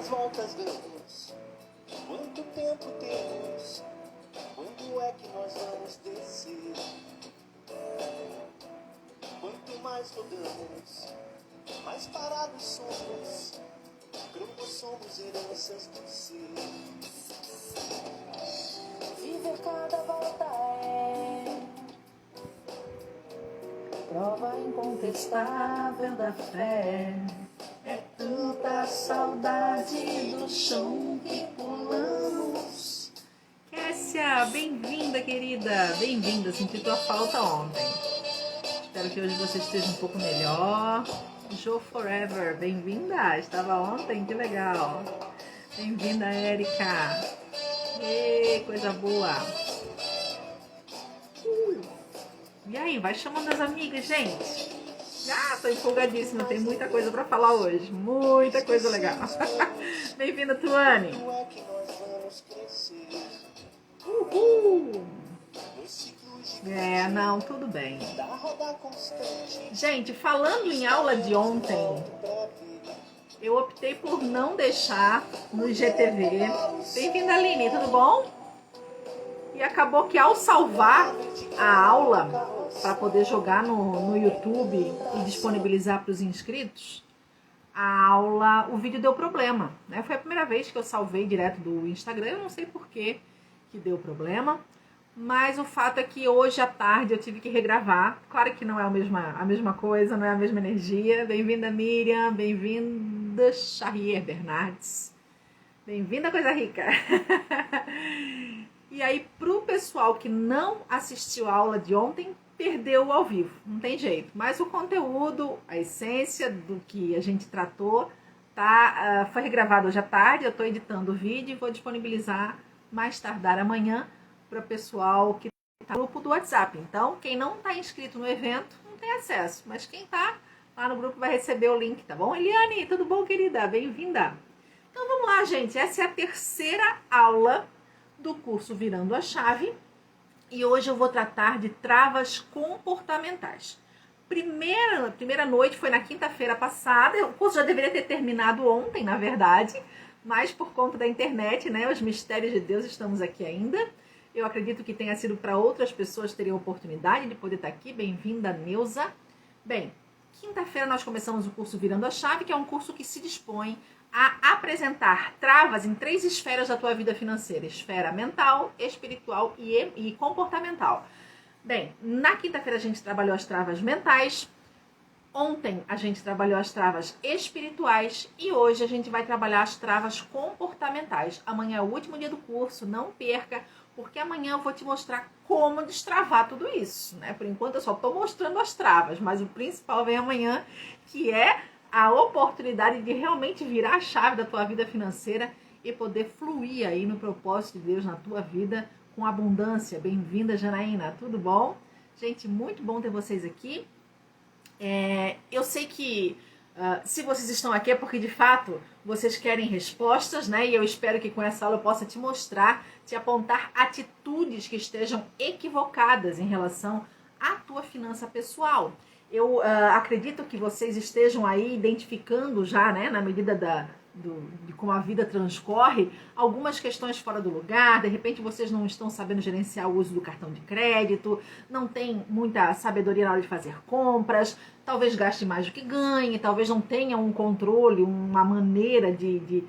voltas damos? Quanto tempo temos? Quando é que nós vamos descer? Quanto mais rodamos, mais parados somos. Cromossomos heranças do ser. Viver cada volta é prova incontestável da fé. É tanta saudade do chão que pulamos. Kessia, bem-vinda, querida. Bem-vinda, senti tua falta ontem. Espero que hoje você esteja um pouco melhor. Jo Forever, bem-vinda. Estava ontem, que legal. Bem-vinda, Érica. Ei, coisa boa. E aí, vai chamando as amigas, gente. Tô empolgadíssima, tem muita coisa pra falar hoje. Muita coisa legal. Bem-vinda, Tuane. Uhul. Não, tudo bem. Gente, falando em aula de ontem, eu optei por não deixar no IGTV. Bem-vinda, Aline, tudo bom? E acabou que ao salvar a aula para poder jogar no YouTube e disponibilizar para os inscritos, a aula, o vídeo deu problema, né? Foi a primeira vez que eu salvei direto do Instagram, eu não sei por que deu problema, mas o fato é que hoje à tarde eu tive que regravar. Claro que não é a mesma coisa, não é a mesma energia. Bem-vinda, Miriam, bem-vinda, Charrier Bernardes, bem-vinda, Coisa Rica. E aí, pro pessoal que não assistiu a aula de ontem, perdeu ao vivo, não tem jeito. Mas o conteúdo, a essência do que a gente tratou, foi regravado hoje à tarde. Eu estou editando o vídeo e vou disponibilizar mais tardar amanhã para o pessoal que está no grupo do WhatsApp. Então, quem não está inscrito no evento não tem acesso, mas quem está lá no grupo vai receber o link, tá bom? Eliane, tudo bom, querida? Bem-vinda! Então, vamos lá, gente. Essa é a terceira aula do curso Virando a Chave. E hoje eu vou tratar de travas comportamentais. Primeira noite foi na quinta-feira passada. O curso já deveria ter terminado ontem, na verdade, mas por conta da internet, né, os mistérios de Deus, estamos aqui ainda. Eu acredito que tenha sido para outras pessoas terem a oportunidade de poder estar aqui. Bem-vinda, Neuza. Bem, quinta-feira nós começamos o curso Virando a Chave, que é um curso que se dispõe a apresentar travas em 3 esferas da tua vida financeira: esfera mental, espiritual e comportamental. Bem, na quinta-feira a gente trabalhou as travas mentais, ontem a gente trabalhou as travas espirituais e hoje a gente vai trabalhar as travas comportamentais. Amanhã é o último dia do curso, não perca, porque amanhã eu vou te mostrar como destravar tudo isso, né? Por enquanto eu só estou mostrando as travas, mas o principal vem amanhã, que é a oportunidade de realmente virar a chave da tua vida financeira e poder fluir aí no propósito de Deus na tua vida com abundância. Bem-vinda, Janaína, tudo bom? Gente, muito bom ter vocês aqui. Eu sei que se vocês estão aqui é porque de fato vocês querem respostas, né? E eu espero que com essa aula eu possa te mostrar, te apontar atitudes que estejam equivocadas em relação à tua finança pessoal. Eu acredito que vocês estejam aí identificando já, né, na medida de como a vida transcorre, algumas questões fora do lugar. De repente vocês não estão sabendo gerenciar o uso do cartão de crédito, não tem muita sabedoria na hora de fazer compras, talvez gaste mais do que ganhe, talvez não tenha um controle, uma maneira de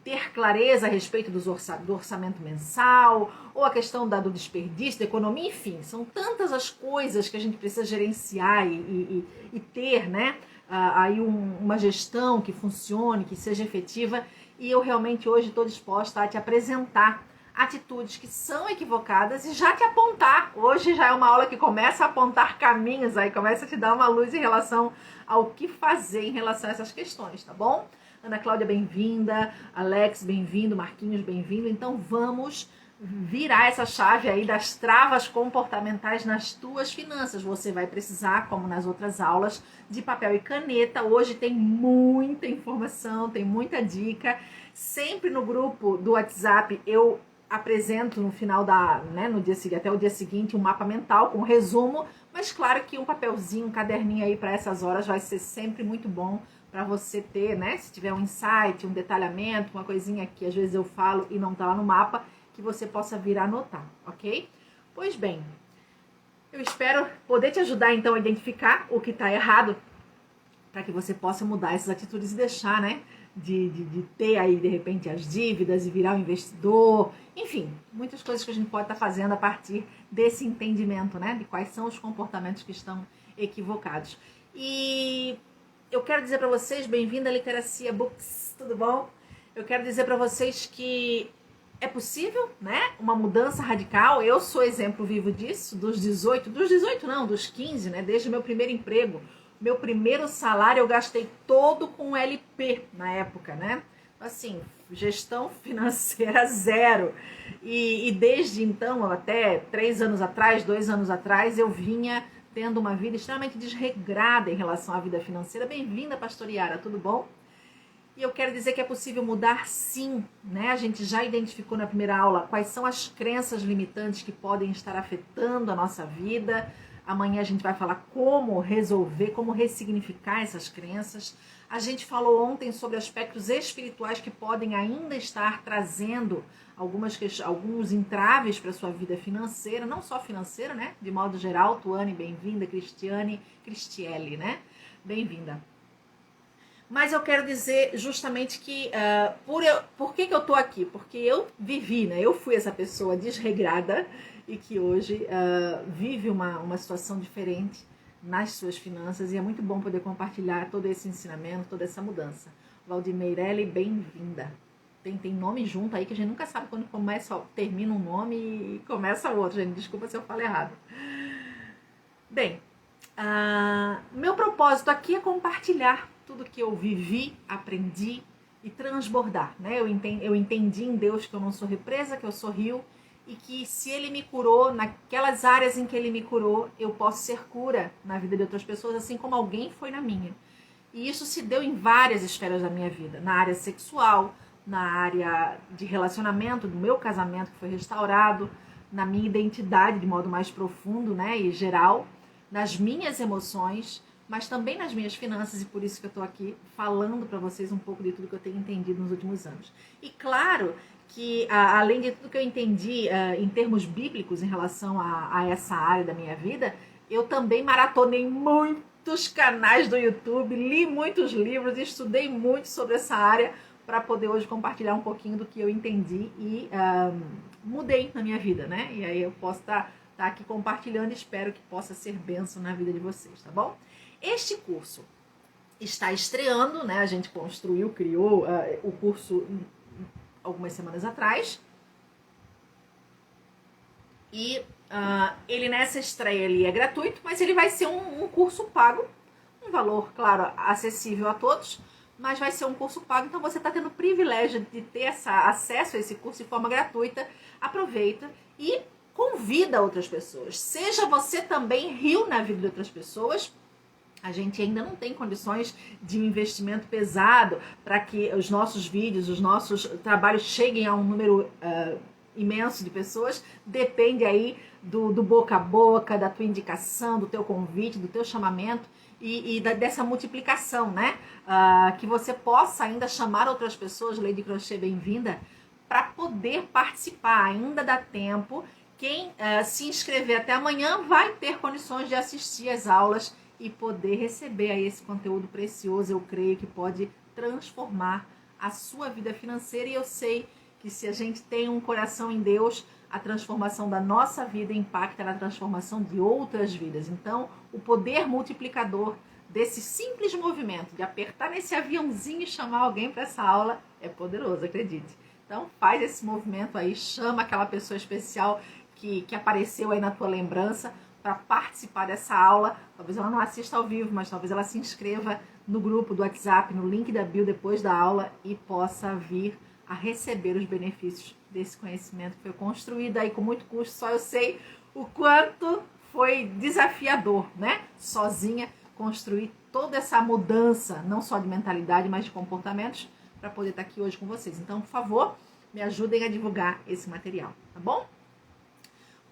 ter clareza a respeito do orçamento mensal, ou a questão do desperdício, da economia, enfim, são tantas as coisas que a gente precisa gerenciar e ter, né, aí uma gestão que funcione, que seja efetiva, e eu realmente hoje estou disposta a te apresentar atitudes que são equivocadas e já te apontar. Hoje já é uma aula que começa a apontar caminhos, aí começa a te dar uma luz em relação ao que fazer em relação a essas questões, tá bom? Ana Cláudia, bem-vinda. Alex, bem-vindo. Marquinhos, bem-vindo. Então, vamos virar essa chave aí das travas comportamentais nas tuas finanças. Você vai precisar, como nas outras aulas, de papel e caneta. Hoje tem muita informação, tem muita dica. Sempre no grupo do WhatsApp eu apresento no final no dia seguinte, até o dia seguinte, um mapa mental com resumo, mas claro que um papelzinho, um caderninho aí para essas horas vai ser sempre muito bom para você ter, né? Se tiver um insight, um detalhamento, uma coisinha que às vezes eu falo e não tá lá no mapa, que você possa vir a anotar, ok? Pois bem, eu espero poder te ajudar então a identificar o que está errado, para que você possa mudar essas atitudes e deixar, né? De ter aí, de repente, as dívidas e virar um investidor. Enfim, muitas coisas que a gente pode estar fazendo a partir desse entendimento, né? De quais são os comportamentos que estão equivocados. E eu quero dizer para vocês, bem-vindo à Literacia Books, tudo bom? Eu quero dizer para vocês que é possível, né? Uma mudança radical. Eu sou exemplo vivo disso, dos 15, né? Desde o meu primeiro emprego. Meu primeiro salário eu gastei todo com LP na época, né? Assim, gestão financeira zero. E desde então, até 2 anos atrás, eu vinha tendo uma vida extremamente desregrada em relação à vida financeira. Bem-vinda, Pastor Yara, tudo bom? E eu quero dizer que é possível mudar sim, né? A gente já identificou na primeira aula quais são as crenças limitantes que podem estar afetando a nossa vida. Amanhã a gente vai falar como resolver, como ressignificar essas crenças. A gente falou ontem sobre aspectos espirituais que podem ainda estar trazendo alguns entraves para a sua vida financeira, não só financeira, né? De modo geral. Tuane, bem-vinda. Cristiele, né? Bem-vinda. Mas eu quero dizer justamente que, por que eu tô aqui? Porque eu vivi, né? Eu fui essa pessoa desregrada e que hoje vive uma situação diferente nas suas finanças, e é muito bom poder compartilhar todo esse ensinamento, toda essa mudança. Valdimeirelli, bem-vinda. Tem nome junto aí que a gente nunca sabe quando termina um nome e começa o outro, gente. Desculpa se eu falo errado. Bem, meu propósito aqui é compartilhar tudo que eu vivi, aprendi e transbordar, né? Eu entendi em Deus que eu não sou represa, que eu sou rio, e que se Ele me curou, naquelas áreas em que Ele me curou, eu posso ser cura na vida de outras pessoas, assim como alguém foi na minha. E isso se deu em várias esferas da minha vida, na área sexual, na área de relacionamento, do meu casamento que foi restaurado, na minha identidade de modo mais profundo, né, e geral, nas minhas emoções, mas também nas minhas finanças, e por isso que eu estou aqui falando para vocês um pouco de tudo que eu tenho entendido nos últimos anos. E claro que, além de tudo que eu entendi em termos bíblicos em relação a essa área da minha vida, eu também maratonei muitos canais do YouTube, li muitos livros, estudei muito sobre essa área para poder hoje compartilhar um pouquinho do que eu entendi e mudei na minha vida, né? E aí eu posso estar aqui compartilhando e espero que possa ser bênção na vida de vocês, tá bom? Este curso está estreando, né? A gente criou o curso algumas semanas atrás. E ele nessa estreia ele é gratuito, mas ele vai ser um curso pago, um valor, claro, acessível a todos, mas vai ser um curso pago, então você está tendo o privilégio de ter acesso a esse curso de forma gratuita. Aproveita e convida outras pessoas. Seja você também rio na vida de outras pessoas. A gente ainda não tem condições de um investimento pesado para que os nossos vídeos, os nossos trabalhos cheguem a um número imenso de pessoas. Depende aí do boca a boca, da tua indicação, do teu convite, do teu chamamento e dessa multiplicação, né? Que você possa ainda chamar outras pessoas, Lady Crochê, bem-vinda, para poder participar. Ainda dá tempo. Quem se inscrever até amanhã vai ter condições de assistir às aulas e poder receber aí esse conteúdo precioso. Eu creio que pode transformar a sua vida financeira, e eu sei que se a gente tem um coração em Deus, a transformação da nossa vida impacta na transformação de outras vidas. Então, o poder multiplicador desse simples movimento de apertar nesse aviãozinho e chamar alguém para essa aula é poderoso, acredite. Então, faz esse movimento aí, chama aquela pessoa especial que apareceu aí na tua lembrança para participar dessa aula. Talvez ela não assista ao vivo, mas talvez ela se inscreva no grupo do WhatsApp, no link da bio depois da aula, e possa vir a receber os benefícios desse conhecimento que foi construído aí com muito custo. Só eu sei o quanto foi desafiador, né? Sozinha, construir toda essa mudança, não só de mentalidade, mas de comportamentos, para poder estar aqui hoje com vocês. Então, por favor, me ajudem a divulgar esse material, tá bom?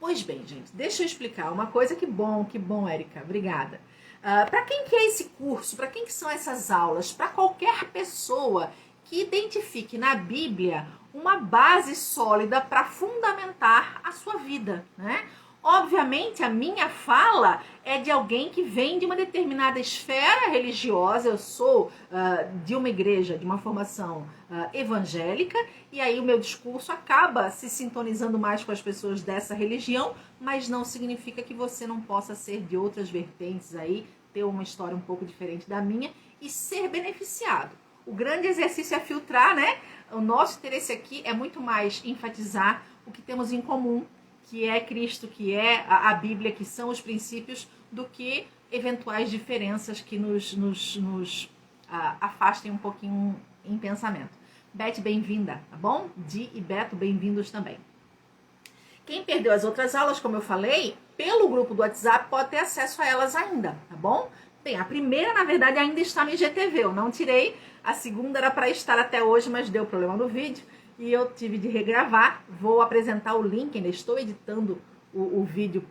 Pois bem, gente, deixa eu explicar uma coisa. Que bom, Érica, obrigada. Para quem que é esse curso? Para quem que são essas aulas? Para qualquer pessoa que identifique na Bíblia uma base sólida para fundamentar a sua vida, né? Obviamente, a minha fala é de alguém que vem de uma determinada esfera religiosa. Eu sou de uma igreja, de uma formação evangélica, e aí o meu discurso acaba se sintonizando mais com as pessoas dessa religião, mas não significa que você não possa ser de outras vertentes aí, ter uma história um pouco diferente da minha e ser beneficiado. O grande exercício é filtrar, né? O nosso interesse aqui é muito mais enfatizar o que temos em comum, que é Cristo, que é a Bíblia, que são os princípios, do que eventuais diferenças que nos afastem um pouquinho em pensamento. Beth, bem-vinda, tá bom? Di e Beto, bem-vindos também. Quem perdeu as outras aulas, como eu falei, pelo grupo do WhatsApp pode ter acesso a elas ainda, tá bom? Bem, a primeira, na verdade, ainda está no IGTV, eu não tirei. A segunda era para estar até hoje, mas deu problema no vídeo e eu tive de regravar. Vou apresentar o link, ainda estou editando o vídeo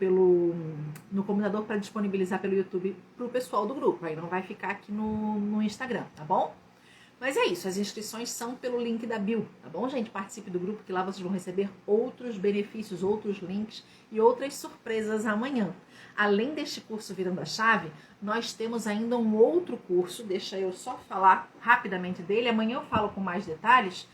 no computador para disponibilizar pelo YouTube para o pessoal do grupo. Aí não vai ficar aqui no Instagram, tá bom? Mas é isso, as inscrições são pelo link da bio, tá bom, gente? Participe do grupo, que lá vocês vão receber outros benefícios, outros links e outras surpresas amanhã. Além deste curso Virando a Chave, nós temos ainda um outro curso, deixa eu só falar rapidamente dele, amanhã eu falo com mais detalhes,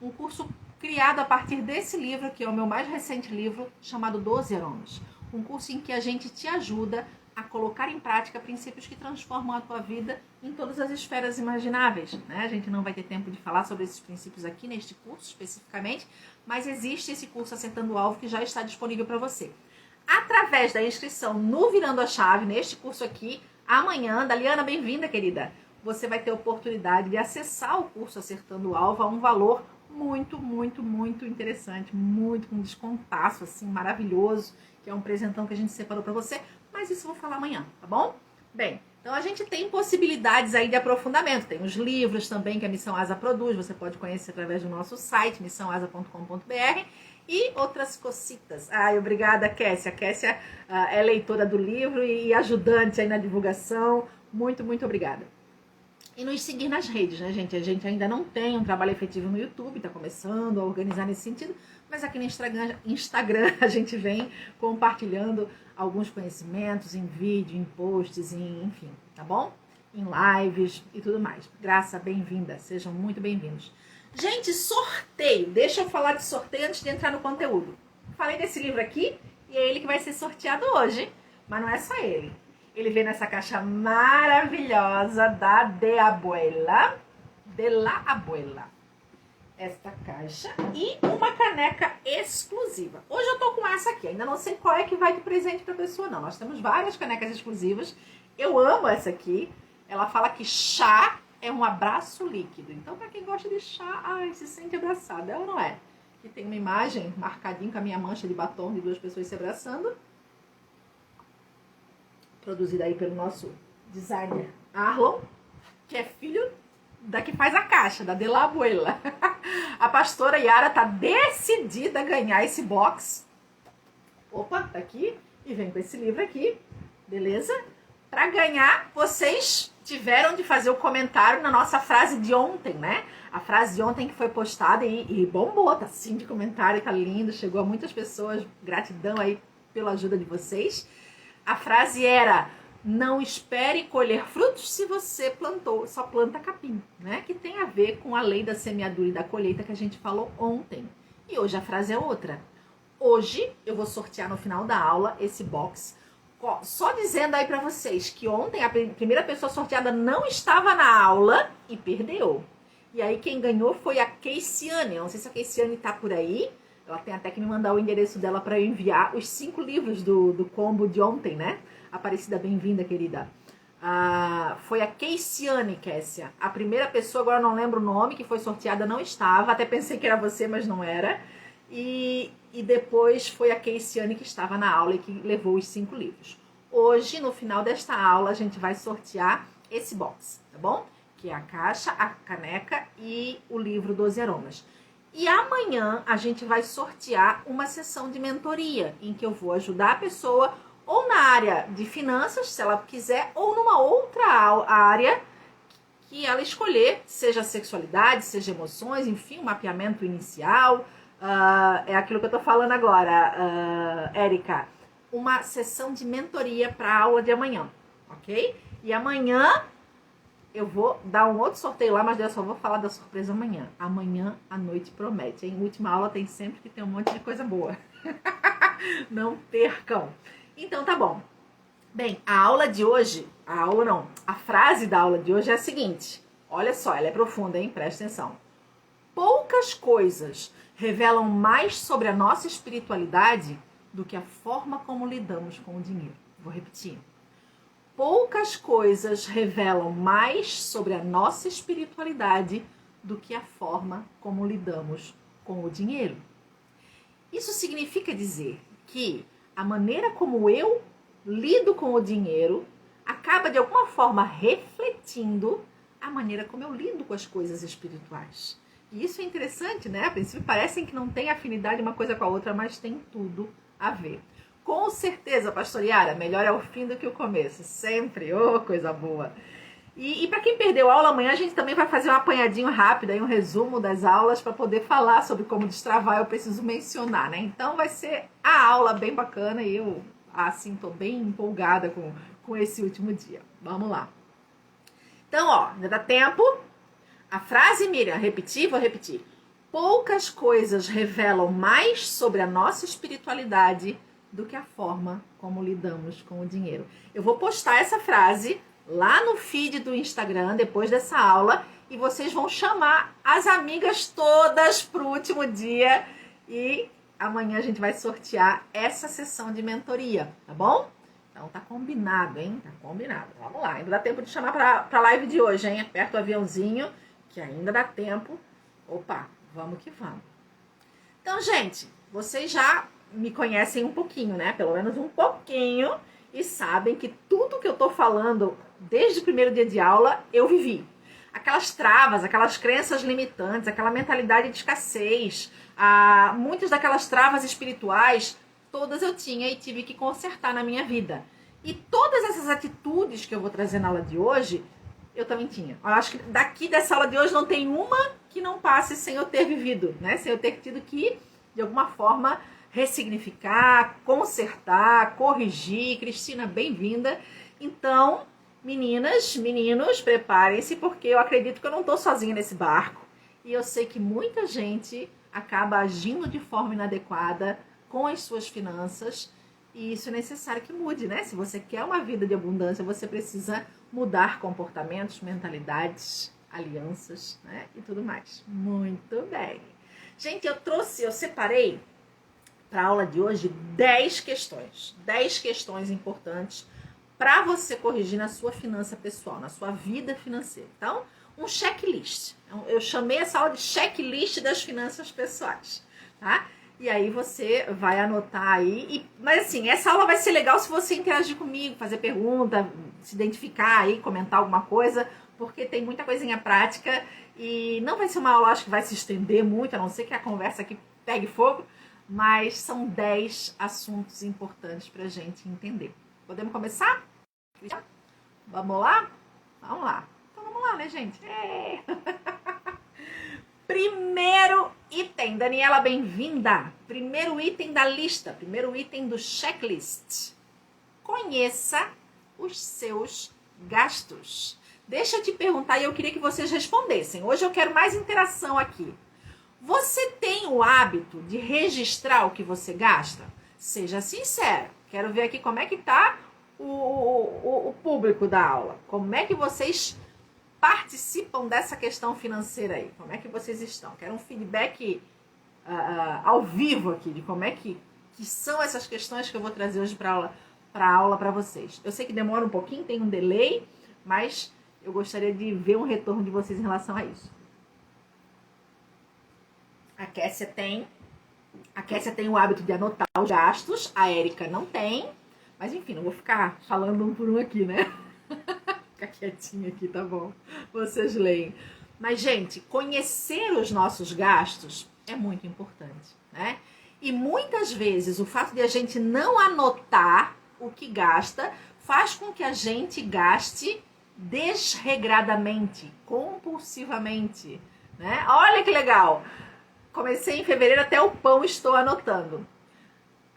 um curso criado a partir desse livro, que é o meu mais recente livro, chamado 12 Aromas. Um curso em que a gente te ajuda a colocar em prática princípios que transformam a tua vida em todas as esferas imagináveis, né? A gente não vai ter tempo de falar sobre esses princípios aqui neste curso especificamente, mas existe esse curso Acertando o Alvo que já está disponível para você. Através da inscrição no Virando a Chave, neste curso aqui, amanhã, Daliana, bem-vinda, querida, você vai ter a oportunidade de acessar o curso Acertando o Alvo a um valor muito, muito, muito interessante, muito com descontaço, assim, maravilhoso, que é um presentão que a gente separou para você, mas isso eu vou falar amanhã, tá bom? Bem, então a gente tem possibilidades aí de aprofundamento, tem os livros também que a Missão Asa produz, você pode conhecer através do nosso site, missãoasa.com.br, e outras cocitas. Ai, obrigada, Kessia. A Kessia é leitora do livro e ajudante aí na divulgação. Muito, muito obrigada. E nos seguir nas redes, né, gente? A gente ainda não tem um trabalho efetivo no YouTube, tá começando a organizar nesse sentido, mas aqui no Instagram a gente vem compartilhando alguns conhecimentos em vídeo, em posts, enfim, tá bom? Em lives e tudo mais. Graça, bem-vinda, sejam muito bem-vindos. Gente, sorteio. Deixa eu falar de sorteio antes de entrar no conteúdo. Falei desse livro aqui e é ele que vai ser sorteado hoje, mas não é só ele. Ele vem nessa caixa maravilhosa da De la Abuela. Esta caixa e uma caneca exclusiva. Hoje eu tô com essa aqui, ainda não sei qual é que vai de presente pra pessoa não. Nós temos várias canecas exclusivas. Eu amo essa aqui. Ela fala que chá é um abraço líquido. Então, para quem gosta de chá, ai, se sente abraçada, é ou não é? Aqui tem uma imagem marcadinho com a minha mancha de batom de duas pessoas se abraçando. Produzida aí pelo nosso designer Arlon, que é filho da que faz a caixa, da De la Abuela. A pastora Yara tá decidida a ganhar esse box. Opa, tá aqui. E vem com esse livro aqui. Beleza? Para ganhar, vocês tiveram de fazer o comentário na nossa frase de ontem, né? A frase de ontem que foi postada e bombou, tá assim de comentário, tá lindo, chegou a muitas pessoas, gratidão aí pela ajuda de vocês. A frase era: não espere colher frutos se você plantou, só planta capim, né? Que tem a ver com a lei da semeadura e da colheita que a gente falou ontem. E hoje a frase é outra. Hoje eu vou sortear no final da aula esse box. Só dizendo aí pra vocês que ontem a primeira pessoa sorteada não estava na aula e perdeu. E aí quem ganhou foi a Keisiane. Eu não sei se a Keisiane tá por aí. Ela tem até que me mandar o endereço dela para eu enviar os 5 livros do combo de ontem, né? Aparecida, bem-vinda, querida. Foi a Keisiane, Kessia. A primeira pessoa, agora eu não lembro o nome, que foi sorteada, não estava. Até pensei que era você, mas não era. E depois foi a Keisiane que estava na aula e que levou os 5 livros. Hoje, no final desta aula, a gente vai sortear esse box, tá bom? Que é a caixa, a caneca e o livro 12 Aromas. E amanhã a gente vai sortear uma sessão de mentoria, em que eu vou ajudar a pessoa ou na área de finanças, se ela quiser, ou numa outra área que ela escolher, seja sexualidade, seja emoções, enfim, um mapeamento inicial. É aquilo que eu tô falando agora, Érica. Uma sessão de mentoria para a aula de amanhã, ok? E amanhã eu vou dar um outro sorteio lá, mas eu só vou falar da surpresa amanhã. Amanhã a noite promete, hein? Última aula tem sempre que ter um monte de coisa boa. Não percam. Então tá bom. Bem, a aula de hoje, a frase da aula de hoje é a seguinte. Olha só, ela é profunda, hein? Presta atenção. Poucas coisas revelam mais sobre a nossa espiritualidade do que a forma como lidamos com o dinheiro. Vou repetir. Poucas coisas revelam mais sobre a nossa espiritualidade do que a forma como lidamos com o dinheiro. Isso significa dizer que a maneira como eu lido com o dinheiro acaba de alguma forma refletindo a maneira como eu lido com as coisas espirituais. E isso é interessante, né? A princípio parecem que não tem afinidade uma coisa com a outra, mas tem tudo a ver. Com certeza, pastor Yara, melhor é o fim do que o começo. Sempre, coisa boa. E para quem perdeu a aula, amanhã a gente também vai fazer um apanhadinho rápido, aí um resumo das aulas para poder falar sobre como destravar, eu preciso mencionar, né? Então vai ser a aula bem bacana e eu, assim, tô bem empolgada com esse último dia. Vamos lá. Então, ainda dá tempo. A frase, Miriam, vou repetir. Poucas coisas revelam mais sobre a nossa espiritualidade do que a forma como lidamos com o dinheiro. Eu vou postar essa frase lá no feed do Instagram depois dessa aula e vocês vão chamar as amigas todas pro último dia e amanhã a gente vai sortear essa sessão de mentoria, tá bom? Então tá combinado, hein? Tá combinado. Vamos lá, ainda dá tempo de chamar pra live de hoje, hein? Aperta o aviãozinho que ainda dá tempo. Opa, vamos que vamos. Então, gente, vocês já me conhecem um pouquinho, né? Pelo menos um pouquinho. E sabem que tudo que eu tô falando desde o primeiro dia de aula, eu vivi. Aquelas travas, aquelas crenças limitantes, aquela mentalidade de escassez, muitas daquelas travas espirituais, todas eu tinha e tive que consertar na minha vida. E todas essas atitudes que eu vou trazer na aula de hoje, eu também tinha. Eu acho que daqui dessa aula de hoje não tem uma que não passe sem eu ter vivido, né? Sem eu ter tido que, de alguma forma, ressignificar, consertar, corrigir. Cristina, bem-vinda. Então, meninas, meninos, preparem-se, porque eu acredito que eu não estou sozinha nesse barco. E eu sei que muita gente acaba agindo de forma inadequada com as suas finanças. E isso é necessário que mude, né? Se você quer uma vida de abundância, você precisa mudar comportamentos, mentalidades, alianças, né? E tudo mais. Muito bem. Gente, eu separei para a aula de hoje 10 questões. 10 questões importantes para você corrigir na sua finança pessoal, na sua vida financeira. Então, um checklist. Eu chamei essa aula de checklist das finanças pessoais, tá? E aí você vai anotar aí. Mas assim, essa aula vai ser legal se você interagir comigo, fazer pergunta, se identificar aí, comentar alguma coisa, porque tem muita coisinha prática e não vai ser uma aula, acho que vai se estender muito, a não ser que a conversa aqui pegue fogo, mas são 10 assuntos importantes pra gente entender. Podemos começar? Vamos lá? Vamos lá. Então vamos lá, né, gente? Primeiro item, Daniela, bem-vinda. Primeiro item da lista, primeiro item do checklist. Conheça os seus gastos. Deixa eu te perguntar e eu queria que vocês respondessem. Hoje eu quero mais interação aqui. Você tem o hábito de registrar o que você gasta? Seja sincero. Quero ver aqui como é que tá o público da aula. Como é que vocês participam dessa questão financeira aí? Como é que vocês estão? Quero um feedback ao vivo aqui de como é que são essas questões que eu vou trazer hoje para a aula para vocês. Eu sei que demora um pouquinho, tem um delay, mas eu gostaria de ver um retorno de vocês em relação a isso. A Kessia tem o hábito de anotar os gastos, a Érica não tem, mas enfim, não vou ficar falando um por um aqui, né? Ficar quietinha aqui, tá bom? Vocês leem. Mas, gente, conhecer os nossos gastos é muito importante, né? E muitas vezes o fato de a gente não anotar o que gasta faz com que a gente gaste desregradamente, compulsivamente, né? Olha que legal! Comecei em fevereiro, até o pão estou anotando.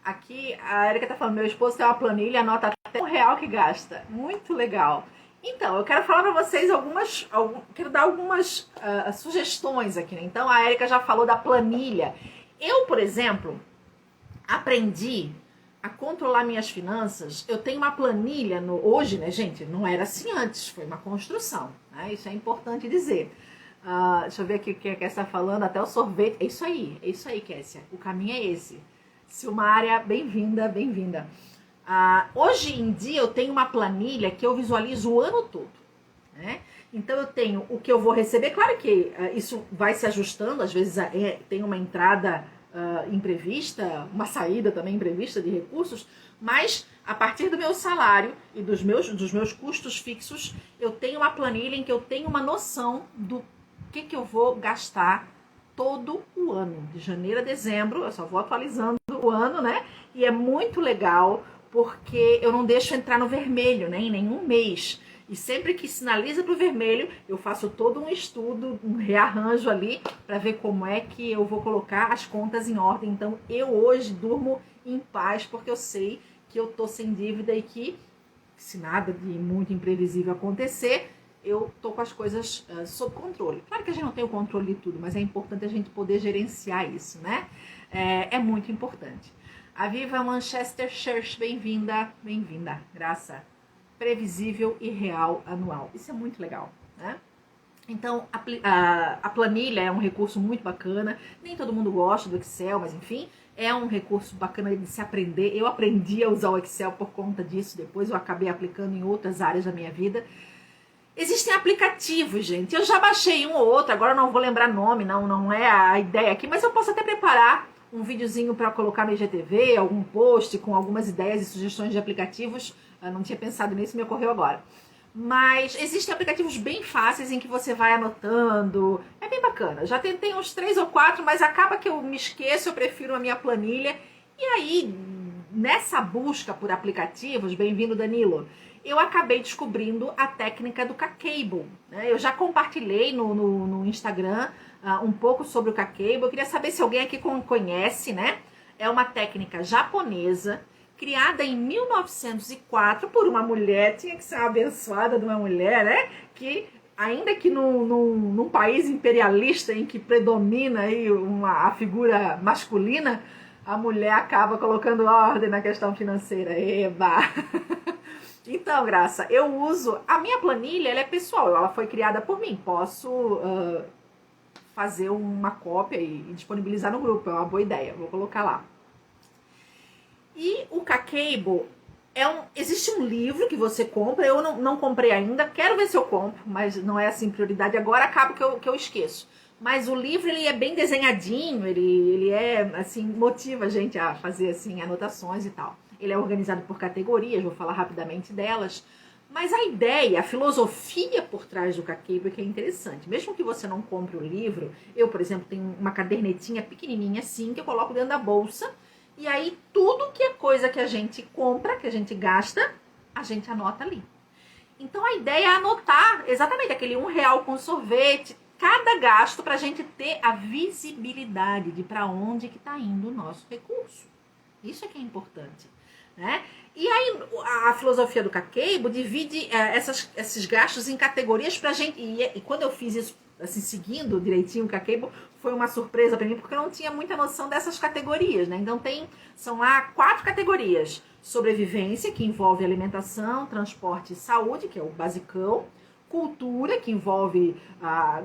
Aqui a Erika tá falando, meu esposo tem uma planilha, anota até R$ 1 que gasta. Muito legal. Então, eu quero falar para vocês quero dar algumas sugestões aqui, né? Então, a Erika já falou da planilha. Eu, por exemplo, aprendi a controlar minhas finanças. Eu tenho uma planilha hoje, né, gente? Não era assim antes, foi uma construção, né? Isso é importante dizer. Deixa eu ver aqui o que a Kessia está falando, até o sorvete. É isso aí, Kessia. O caminho é esse. Silmária, bem-vinda, bem-vinda. Hoje em dia eu tenho uma planilha que eu visualizo o ano todo, né? Então eu tenho o que eu vou receber, claro que isso vai se ajustando, às vezes tem uma entrada imprevista, uma saída também imprevista de recursos, mas a partir do meu salário e dos meus custos fixos, eu tenho uma planilha em que eu tenho uma noção do que eu vou gastar todo o ano, de janeiro a dezembro. Eu só vou atualizando o ano, né? E é muito legal, porque eu não deixo entrar no vermelho, né, em nenhum mês. E sempre que sinaliza para o vermelho, eu faço todo um estudo, um rearranjo ali, para ver como é que eu vou colocar as contas em ordem. Então, eu hoje durmo em paz, porque eu sei que eu tô sem dívida e que, se nada de muito imprevisível acontecer, eu tô com as coisas sob controle. Claro que a gente não tem o controle de tudo, mas é importante a gente poder gerenciar isso, né? É muito importante. A Viva Manchester Church, bem-vinda, bem-vinda, Graça. Previsível e real anual. Isso é muito legal, né? Então, a planilha é um recurso muito bacana. Nem todo mundo gosta do Excel, mas enfim, é um recurso bacana de se aprender. Eu aprendi a usar o Excel por conta disso, depois eu acabei aplicando em outras áreas da minha vida. Existem aplicativos, gente. Eu já baixei um ou outro, agora eu não vou lembrar nome, não é a ideia aqui, mas eu posso até preparar um videozinho para colocar no IGTV, algum post com algumas ideias e sugestões de aplicativos. Eu não tinha pensado nisso, me ocorreu agora. Mas existem aplicativos bem fáceis em que você vai anotando. É bem bacana. Já tentei uns 3 ou 4, mas acaba que eu me esqueço, eu prefiro a minha planilha. E aí, nessa busca por aplicativos, bem-vindo, Danilo, eu acabei descobrindo a técnica do Kakeibo, né? Eu já compartilhei no Instagram um pouco sobre o Kakeibo. Eu queria saber se alguém aqui conhece, né? É uma técnica japonesa, criada em 1904 por uma mulher. Tinha que ser uma abençoada de uma mulher, né? Que, ainda que num país imperialista em que predomina aí a figura masculina, a mulher acaba colocando ordem na questão financeira. Eba! Então, Graça, eu uso... A minha planilha, ela é pessoal, ela foi criada por mim. Posso fazer uma cópia e disponibilizar no grupo, é uma boa ideia, vou colocar lá. E o Kakeibo, existe um livro que você compra, eu não comprei ainda, quero ver se eu compro, mas não é assim prioridade agora, acaba que eu esqueço. Mas o livro, ele é bem desenhadinho, ele é, assim, motiva a gente a fazer, assim, anotações e tal. Ele é organizado por categorias, vou falar rapidamente delas. Mas a ideia, a filosofia por trás do Kakeibo é que é interessante. Mesmo que você não compre o livro, eu, por exemplo, tenho uma cadernetinha pequenininha assim, que eu coloco dentro da bolsa. E aí, tudo que é coisa que a gente compra, que a gente gasta, a gente anota ali. Então, a ideia é anotar exatamente aquele R$1 com sorvete, cada gasto, para a gente ter a visibilidade de para onde que está indo o nosso recurso. Isso é que é importante, né? E aí, a filosofia do Kakeibo divide esses gastos em categorias pra gente. E quando eu fiz isso, assim, seguindo direitinho o Kakeibo, foi uma surpresa pra mim, porque eu não tinha muita noção dessas categorias, né? Então, são lá 4 categorias. Sobrevivência, que envolve alimentação, transporte e saúde, que é o basicão. Cultura, que envolve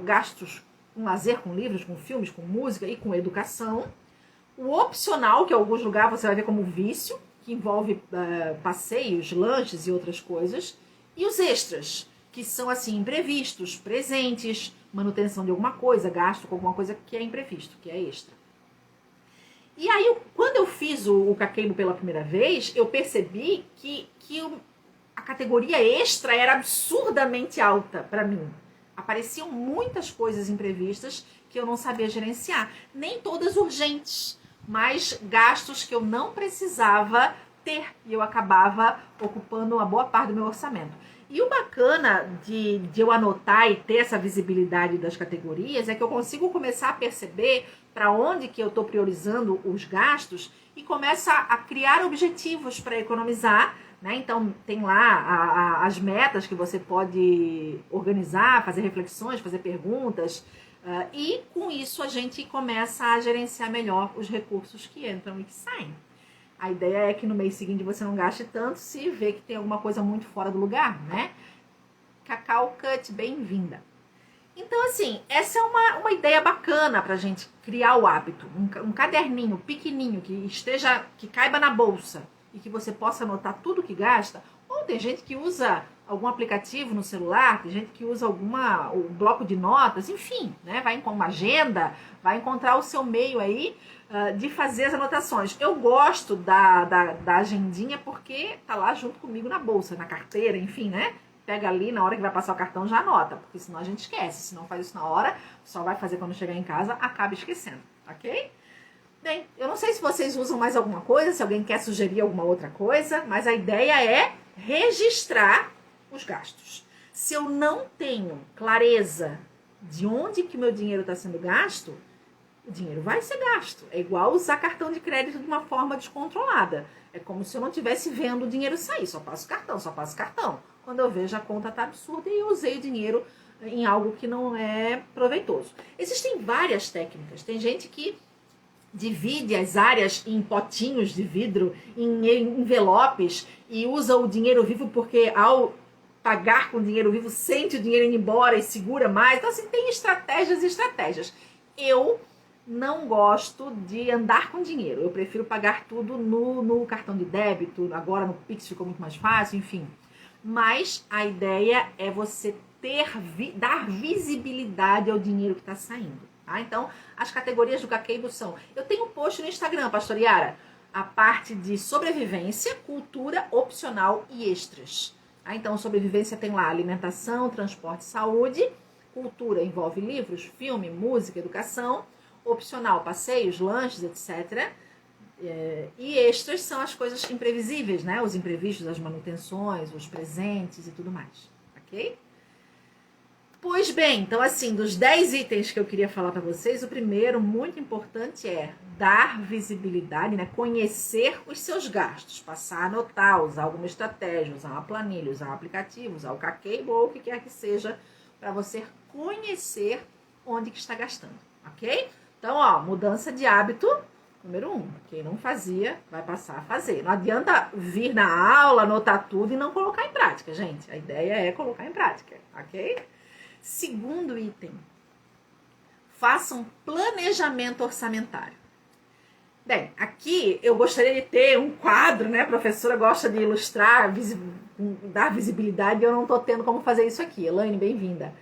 gastos com lazer, com livros, com filmes, com música e com educação. O opcional, que em alguns lugares você vai ver como vício, que envolve passeios, lanches e outras coisas. E os extras, que são assim, imprevistos, presentes, manutenção de alguma coisa, gasto com alguma coisa que é imprevisto, que é extra. E aí, quando eu fiz o Kakeibo pela primeira vez, eu percebi que a categoria extra era absurdamente alta para mim. Apareciam muitas coisas imprevistas que eu não sabia gerenciar. Nem todas urgentes, mas gastos que eu não precisava ter, e eu acabava ocupando uma boa parte do meu orçamento. E o bacana de eu anotar e ter essa visibilidade das categorias é que eu consigo começar a perceber para onde que eu estou priorizando os gastos e começa a criar objetivos para economizar, né? Então tem lá as metas que você pode organizar, fazer reflexões, fazer perguntas, e com isso a gente começa a gerenciar melhor os recursos que entram e que saem. A ideia é que no mês seguinte você não gaste tanto se vê que tem alguma coisa muito fora do lugar, né? Cacau Cut, bem-vinda. Então, assim, essa é uma ideia bacana pra gente criar o hábito. Um caderninho pequenininho que caiba na bolsa e que você possa anotar tudo que gasta. Ou tem gente que usa algum aplicativo no celular, tem gente que usa um bloco de notas, enfim, né? Vai com uma agenda, vai encontrar o seu meio aí de fazer as anotações. Eu gosto da agendinha porque tá lá junto comigo na bolsa, na carteira, enfim, né? Pega ali, na hora que vai passar o cartão já anota, porque senão a gente esquece. Se não faz isso na hora, só vai fazer quando chegar em casa, acaba esquecendo, ok? Bem, eu não sei se vocês usam mais alguma coisa, se alguém quer sugerir alguma outra coisa, mas a ideia é registrar os gastos. Se eu não tenho clareza de onde que o meu dinheiro está sendo gasto, o dinheiro vai ser gasto. É igual usar cartão de crédito de uma forma descontrolada. É como se eu não estivesse vendo o dinheiro sair. Só passo cartão. Quando eu vejo a conta tá absurda e eu usei o dinheiro em algo que não é proveitoso. Existem várias técnicas. Tem gente que divide as áreas em potinhos de vidro, em envelopes e usa o dinheiro vivo porque ao pagar com dinheiro vivo sente o dinheiro indo embora e segura mais. Então, assim, tem estratégias e estratégias. Eu não gosto de andar com dinheiro. Eu prefiro pagar tudo no cartão de débito. Agora no Pix ficou muito mais fácil, enfim. Mas a ideia é você dar visibilidade ao dinheiro que está saindo. Tá? Então, as categorias do Cacaibo são... Eu tenho um post no Instagram, Pastor Yara, a parte de sobrevivência, cultura, opcional e extras. Tá? Então, sobrevivência tem lá alimentação, transporte, saúde. Cultura envolve livros, filme, música, educação. Opcional, passeios, lanches, etc. E extras são as coisas imprevisíveis, né? Os imprevistos, as manutenções, os presentes e tudo mais. Ok? Pois bem, então assim, dos 10 itens que eu queria falar para vocês, o primeiro, muito importante, é dar visibilidade, né? Conhecer os seus gastos, passar a anotar, usar alguma estratégia, usar uma planilha, usar um aplicativo, usar o Cacaibo ou o que quer que seja, para você conhecer onde que está gastando, ok? Então, ó, mudança de hábito, número 1. Quem não fazia, vai passar a fazer. Não adianta vir na aula, anotar tudo e não colocar em prática, gente. A ideia é colocar em prática, ok? Segundo item, faça um planejamento orçamentário. Bem, aqui eu gostaria de ter um quadro, né? A professora gosta de ilustrar, dar visibilidade, e eu não estou tendo como fazer isso aqui. Elaine, bem-vinda.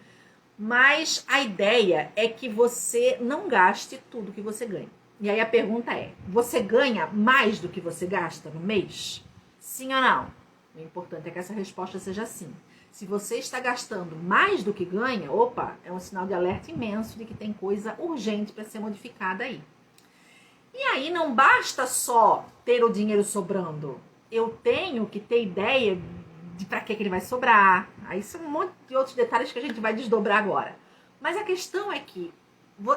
Mas a ideia é que você não gaste tudo que você ganha. E aí a pergunta é, você ganha mais do que você gasta no mês? Sim ou não? O importante é que essa resposta seja sim. Se você está gastando mais do que ganha, opa, é um sinal de alerta imenso de que tem coisa urgente para ser modificada aí. E aí não basta só ter o dinheiro sobrando. Eu tenho que ter ideia de para que ele vai sobrar. Aí são um monte de outros detalhes que a gente vai desdobrar agora. Mas a questão é que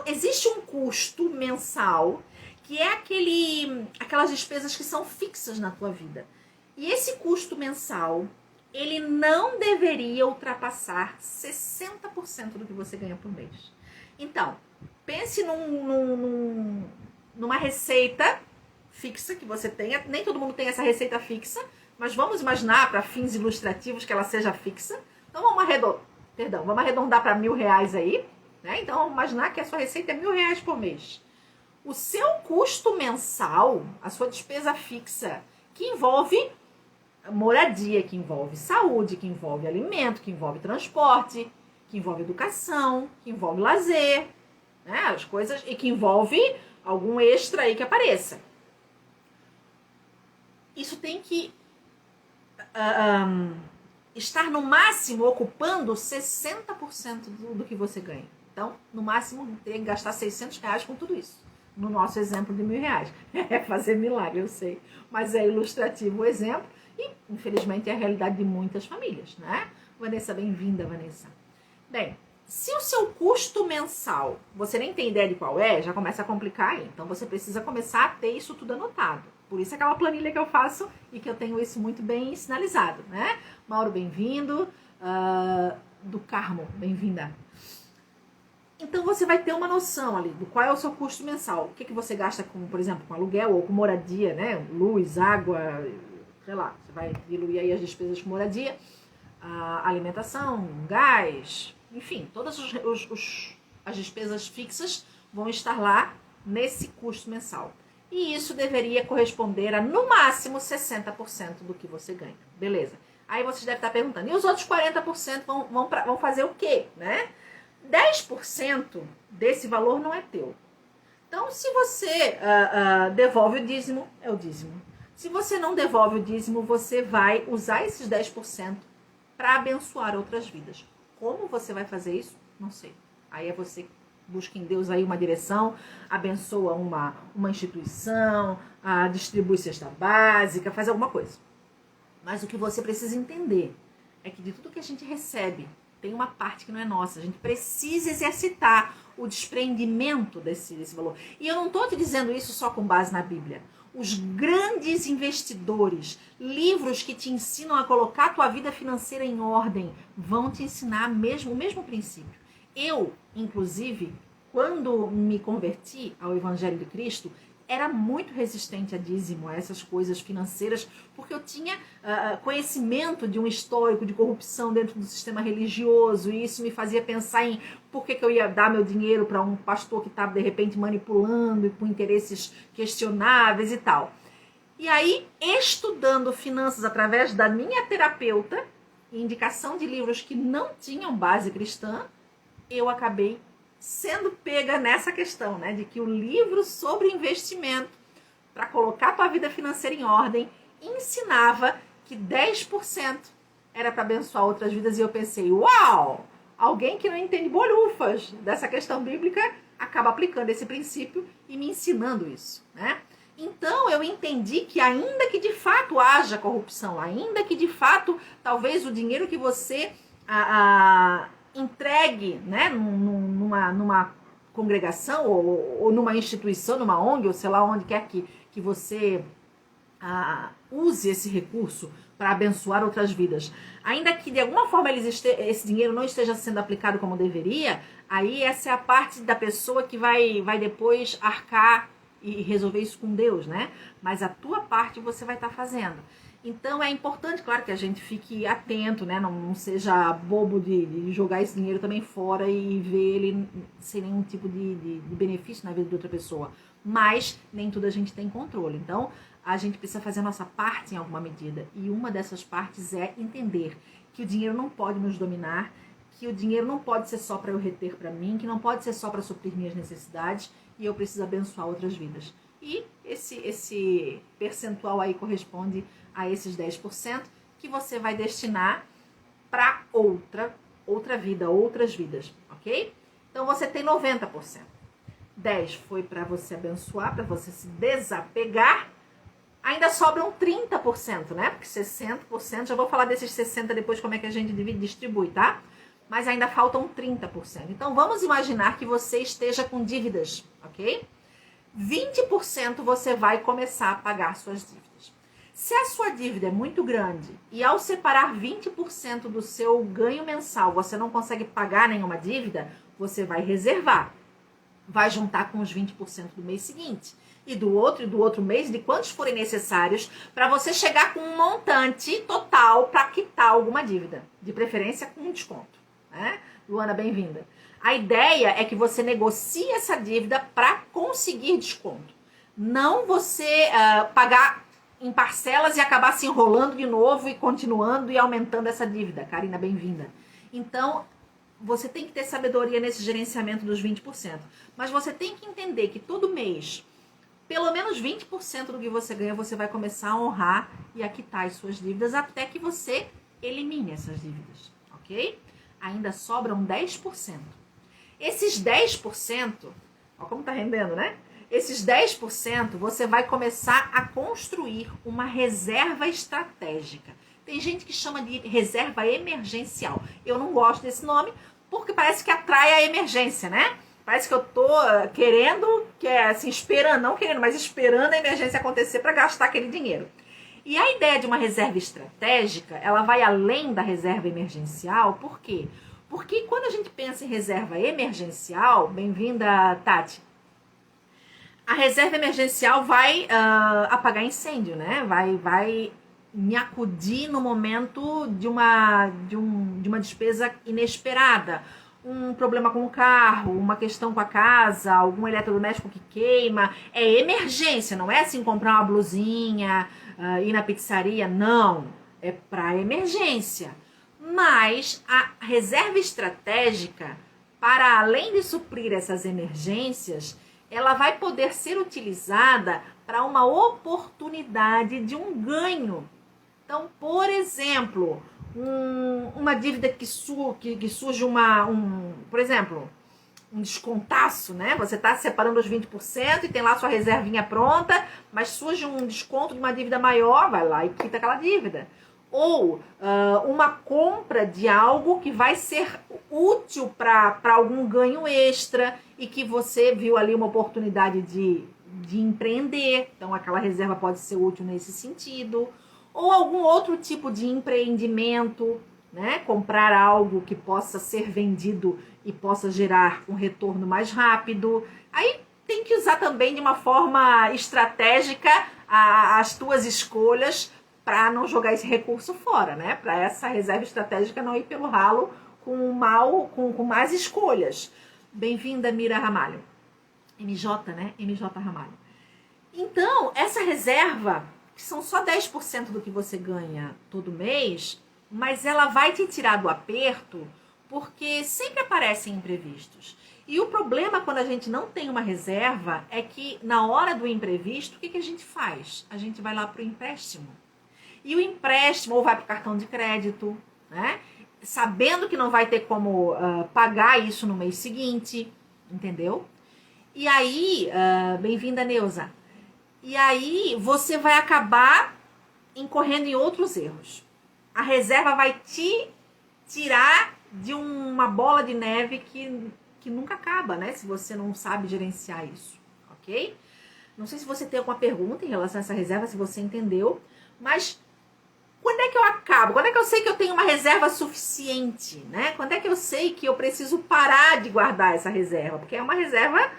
existe um custo mensal que é aquelas despesas que são fixas na tua vida. E esse custo mensal, ele não deveria ultrapassar 60% do que você ganha por mês. Então, pense numa receita fixa que você tenha. Nem todo mundo tem essa receita fixa, mas vamos imaginar, para fins ilustrativos, que ela seja fixa. Então, vamos arredondar para R$1.000 aí. Né? Então, vamos imaginar que a sua receita é R$1.000 por mês. O seu custo mensal, a sua despesa fixa, que envolve moradia, que envolve saúde, que envolve alimento, que envolve transporte, que envolve educação, que envolve lazer, né? As coisas, e que envolve algum extra aí que apareça. Isso tem que estar no máximo ocupando 60% do que você ganha. Então, no máximo, tem que gastar R$600 com tudo isso. no nosso exemplo de R$1.000. É fazer milagre, eu sei. Mas é ilustrativo o exemplo e, infelizmente, é a realidade de muitas famílias, né? Vanessa, bem-vinda, Vanessa. Bem, se o seu custo mensal, você nem tem ideia de qual é, já começa a complicar aí. Então, você precisa começar a ter isso tudo anotado. Por isso, aquela planilha que eu faço e que eu tenho isso muito bem sinalizado, né? Mauro, bem-vindo. Do Carmo, bem-vinda. Então, você vai ter uma noção ali do qual é o seu custo mensal. O que você gasta com, por exemplo, com aluguel ou com moradia, né? Luz, água, sei lá. Você vai diluir aí as despesas com moradia, alimentação, gás, enfim, todas as despesas fixas vão estar lá nesse custo mensal. E isso deveria corresponder a, no máximo, 60% do que você ganha. Beleza. Aí vocês devem estar perguntando, e os outros 40% vão fazer o quê, né? 10% desse valor não é teu. Então, se você devolve o dízimo, é o dízimo. Se você não devolve o dízimo, você vai usar esses 10% para abençoar outras vidas. Como você vai fazer isso? Não sei. Aí é você que busca em Deus aí uma direção, abençoa uma instituição, distribui cesta básica, faz alguma coisa. Mas o que você precisa entender é que de tudo que a gente recebe, tem uma parte que não é nossa. A gente precisa exercitar o desprendimento desse valor. E eu não estou te dizendo isso só com base na Bíblia. Os grandes investidores, livros que te ensinam a colocar a tua vida financeira em ordem, vão te ensinar o mesmo princípio. Eu, inclusive, quando me converti ao Evangelho de Cristo, era muito resistente a dízimo, a essas coisas financeiras, porque eu tinha conhecimento de um histórico de corrupção dentro do sistema religioso, e isso me fazia pensar em por que eu ia dar meu dinheiro para um pastor que estava, de repente, manipulando e com interesses questionáveis e tal. E aí, estudando finanças através da minha terapeuta, indicação de livros que não tinham base cristã, eu acabei sendo pega nessa questão, né, de que o livro sobre investimento, para colocar a tua vida financeira em ordem, ensinava que 10% era para abençoar outras vidas. E eu pensei, uau, alguém que não entende bolhufas dessa questão bíblica acaba aplicando esse princípio e me ensinando isso, né? Então eu entendi que ainda que de fato haja corrupção, ainda que de fato talvez o dinheiro que você entregue, né, numa congregação ou numa instituição, numa ONG, ou sei lá onde quer que você use esse recurso para abençoar outras vidas. Ainda que de alguma forma esse dinheiro não esteja sendo aplicado como deveria, aí essa é a parte da pessoa que vai depois arcar e resolver isso com Deus, né? Mas a tua parte você vai estar fazendo. Então é importante, claro, que a gente fique atento, né? Não seja bobo de jogar esse dinheiro também fora e ver ele sem nenhum tipo de benefício na vida de outra pessoa. Mas nem tudo a gente tem controle. Então a gente precisa fazer a nossa parte em alguma medida. E uma dessas partes é entender que o dinheiro não pode nos dominar, que o dinheiro não pode ser só para eu reter para mim, que não pode ser só para suprir minhas necessidades, e eu preciso abençoar outras vidas. E esse percentual aí corresponde a esses 10% que você vai destinar para outra vida, outras vidas, ok? Então você tem 90%. 10% foi para você abençoar, para você se desapegar. Ainda sobram 30%, né? Porque 60%, já vou falar desses 60% depois como é que a gente divide e distribui, tá? Mas ainda faltam 30%. Então vamos imaginar que você esteja com dívidas, ok? 20% você vai começar a pagar suas dívidas. Se a sua dívida é muito grande e ao separar 20% do seu ganho mensal você não consegue pagar nenhuma dívida, você vai reservar. Vai juntar com os 20% do mês seguinte. E do outro mês, de quantos forem necessários, para você chegar com um montante total para quitar alguma dívida. De preferência com um desconto, né? Luana, bem-vinda. A ideia é que você negocie essa dívida para conseguir desconto. Não você pagar em parcelas e acabar se enrolando de novo e continuando e aumentando essa dívida. Karina, bem-vinda. Então, você tem que ter sabedoria nesse gerenciamento dos 20%. Mas você tem que entender que todo mês, pelo menos 20% do que você ganha, você vai começar a honrar e a quitar as suas dívidas até que você elimine essas dívidas, ok? Ainda sobram 10%. Esses 10%, ó como tá rendendo, né? esses 10%, você vai começar a construir uma reserva estratégica. Tem gente que chama de reserva emergencial. Eu não gosto desse nome, porque parece que atrai a emergência, né? Parece que eu tô querendo, assim, esperando, não querendo, mas esperando a emergência acontecer para gastar aquele dinheiro. E a ideia de uma reserva estratégica, ela vai além da reserva emergencial. Por quê? Porque quando a gente pensa em reserva emergencial, bem-vinda, Tati, a reserva emergencial vai apagar incêndio, né? Vai me acudir no momento de uma despesa inesperada. Um problema com o carro, uma questão com a casa, algum eletrodoméstico que queima. É emergência, não é assim comprar uma blusinha, ir na pizzaria, não. É para emergência. Mas a reserva estratégica, para além de suprir essas emergências, ela vai poder ser utilizada para uma oportunidade de um ganho. Então, por exemplo, uma dívida que surge por exemplo, um descontaço, né? Você está separando os 20% e tem lá sua reservinha pronta, mas surge um desconto de uma dívida maior, vai lá e quita aquela dívida. Ou uma compra de algo que vai ser útil para algum ganho extra e que você viu ali uma oportunidade de empreender. Então, aquela reserva pode ser útil nesse sentido. Ou algum outro tipo de empreendimento, né? Comprar algo que possa ser vendido e possa gerar um retorno mais rápido. Aí tem que usar também de uma forma estratégica as tuas escolhas para não jogar esse recurso fora, né? Para essa reserva estratégica não ir pelo ralo com más escolhas. Bem-vinda, Mira Ramalho. MJ, né? MJ Ramalho. Então, essa reserva, que são só 10% do que você ganha todo mês, mas ela vai te tirar do aperto, porque sempre aparecem imprevistos. E o problema quando a gente não tem uma reserva é que na hora do imprevisto, o que a gente faz? A gente vai lá para o empréstimo. E o empréstimo ou vai para o cartão de crédito, né? Sabendo que não vai ter como pagar isso no mês seguinte, entendeu? E aí, bem-vinda, Neuza. E aí você vai acabar incorrendo em outros erros. A reserva vai te tirar de uma bola de neve que nunca acaba, né? Se você não sabe gerenciar isso, ok? Não sei se você tem alguma pergunta em relação a essa reserva, se você entendeu, mas quando é que eu acabo? Quando é que eu sei que eu tenho uma reserva suficiente, né? Quando é que eu sei que eu preciso parar de guardar essa reserva? Porque é uma reserva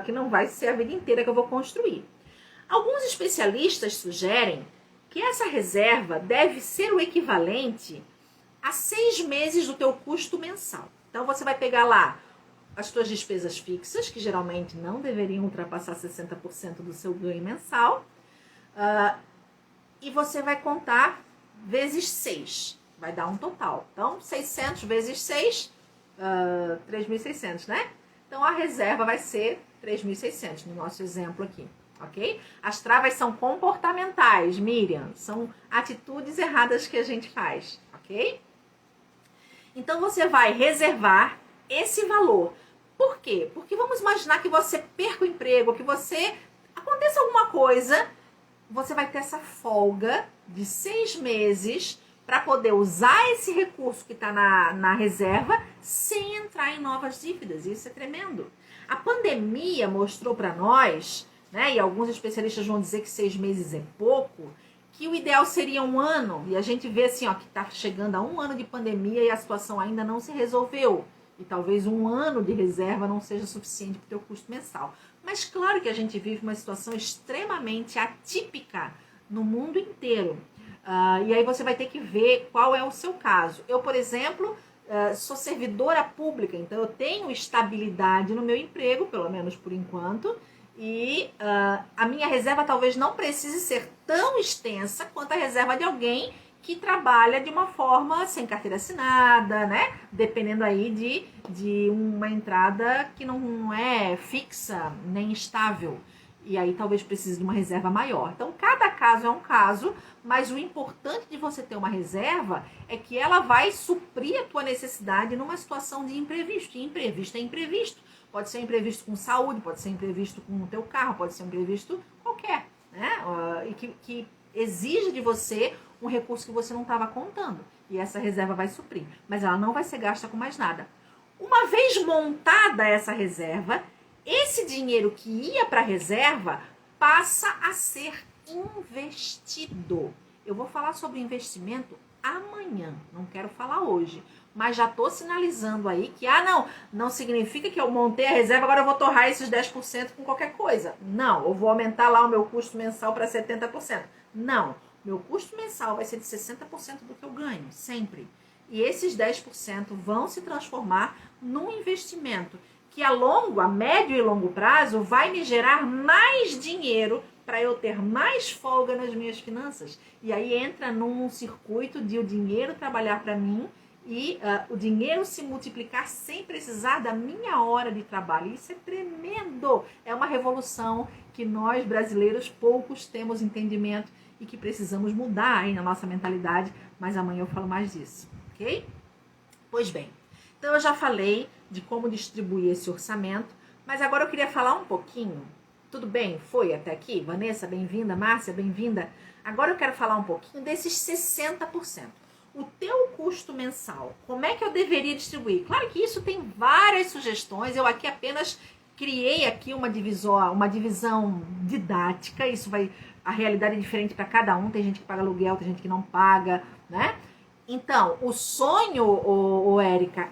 que não vai ser a vida inteira que eu vou construir. Alguns especialistas sugerem que essa reserva deve ser o equivalente a 6 meses do teu custo mensal. Então, você vai pegar lá as tuas despesas fixas, que geralmente não deveriam ultrapassar 60% do seu ganho mensal, e você vai contar vezes 6. Vai dar um total. Então, 600 vezes 6, 3.600, né? Então, a reserva vai ser 3.600 no nosso exemplo aqui. Ok? As travas são comportamentais, Miriam. São atitudes erradas que a gente faz. Ok? Então, você vai reservar esse valor. Por quê? Porque vamos imaginar que você perca o emprego, que aconteça alguma coisa, você vai ter essa folga de 6 meses para poder usar esse recurso que está na reserva sem entrar em novas dívidas. Isso é tremendo. A pandemia mostrou para nós, né, e alguns especialistas vão dizer que 6 meses é pouco, que o ideal seria 1 ano. E a gente vê assim, ó, que está chegando a 1 ano de pandemia e a situação ainda não se resolveu. E talvez 1 ano de reserva não seja suficiente para o teu custo mensal. Mas claro que a gente vive uma situação extremamente atípica no mundo inteiro. E aí você vai ter que ver qual é o seu caso. Eu, por exemplo, sou servidora pública, então eu tenho estabilidade no meu emprego, pelo menos por enquanto, e a minha reserva talvez não precise ser tão extensa quanto a reserva de alguém que trabalha de uma forma sem carteira assinada, né? Dependendo aí de uma entrada que não é fixa nem estável. E aí talvez precise de uma reserva maior. Então, cada caso é um caso, mas o importante de você ter uma reserva é que ela vai suprir a tua necessidade numa situação de imprevisto. E imprevisto é imprevisto. Pode ser um imprevisto com saúde, pode ser um imprevisto com o teu carro, pode ser um imprevisto qualquer, né? E que exige de você um recurso que você não estava contando. E essa reserva vai suprir. Mas ela não vai ser gasta com mais nada. Uma vez montada essa reserva, esse dinheiro que ia para a reserva passa a ser investido. Eu vou falar sobre investimento amanhã, não quero falar hoje. Mas já estou sinalizando aí que, não significa que eu montei a reserva, agora eu vou torrar esses 10% com qualquer coisa. Não, eu vou aumentar lá o meu custo mensal para 70%. Não, meu custo mensal vai ser de 60% do que eu ganho, sempre. E esses 10% vão se transformar num investimento que a médio e longo prazo vai me gerar mais dinheiro para eu ter mais folga nas minhas finanças. E aí entra num circuito de o dinheiro trabalhar para mim e o dinheiro se multiplicar sem precisar da minha hora de trabalho. Isso é tremendo! É uma revolução que nós brasileiros poucos temos entendimento e que precisamos mudar aí na nossa mentalidade, mas amanhã eu falo mais disso, ok? Pois bem, então eu já falei de como distribuir esse orçamento, mas agora eu queria falar um pouquinho. Tudo bem? Foi até aqui? Vanessa, bem-vinda. Márcia, bem-vinda. Agora eu quero falar um pouquinho desses 60%. O teu custo mensal, como é que eu deveria distribuir? Claro que isso tem várias sugestões, eu aqui apenas criei aqui uma divisão didática, a realidade é diferente para cada um, tem gente que paga aluguel, tem gente que não paga, né? Então, o sonho, Érica,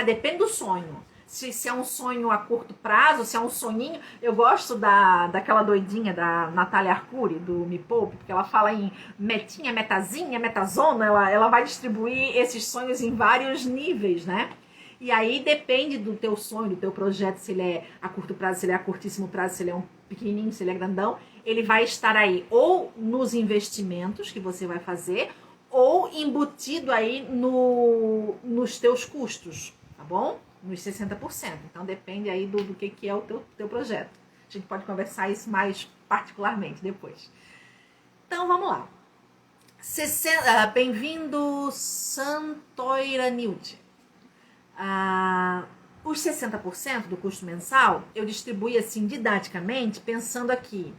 depende do sonho. Se é um sonho a curto prazo, se é um sonhinho. Eu gosto daquela doidinha da Natália Arcuri, do Me Poupe, porque ela fala em metinha, metazinha, metazona. Ela vai distribuir esses sonhos em vários níveis, né? E aí depende do teu sonho, do teu projeto, se ele é a curto prazo, se ele é a curtíssimo prazo, se ele é um pequenininho, se ele é grandão. Ele vai estar aí ou nos investimentos que você vai fazer, ou embutido aí nos teus custos, tá bom? Nos 60%. Então, depende aí do que é o teu projeto. A gente pode conversar isso mais particularmente depois. Então, vamos lá. Bem-vindo, Santoira Nilde. Os 60% do custo mensal, eu distribuí assim didaticamente, pensando aqui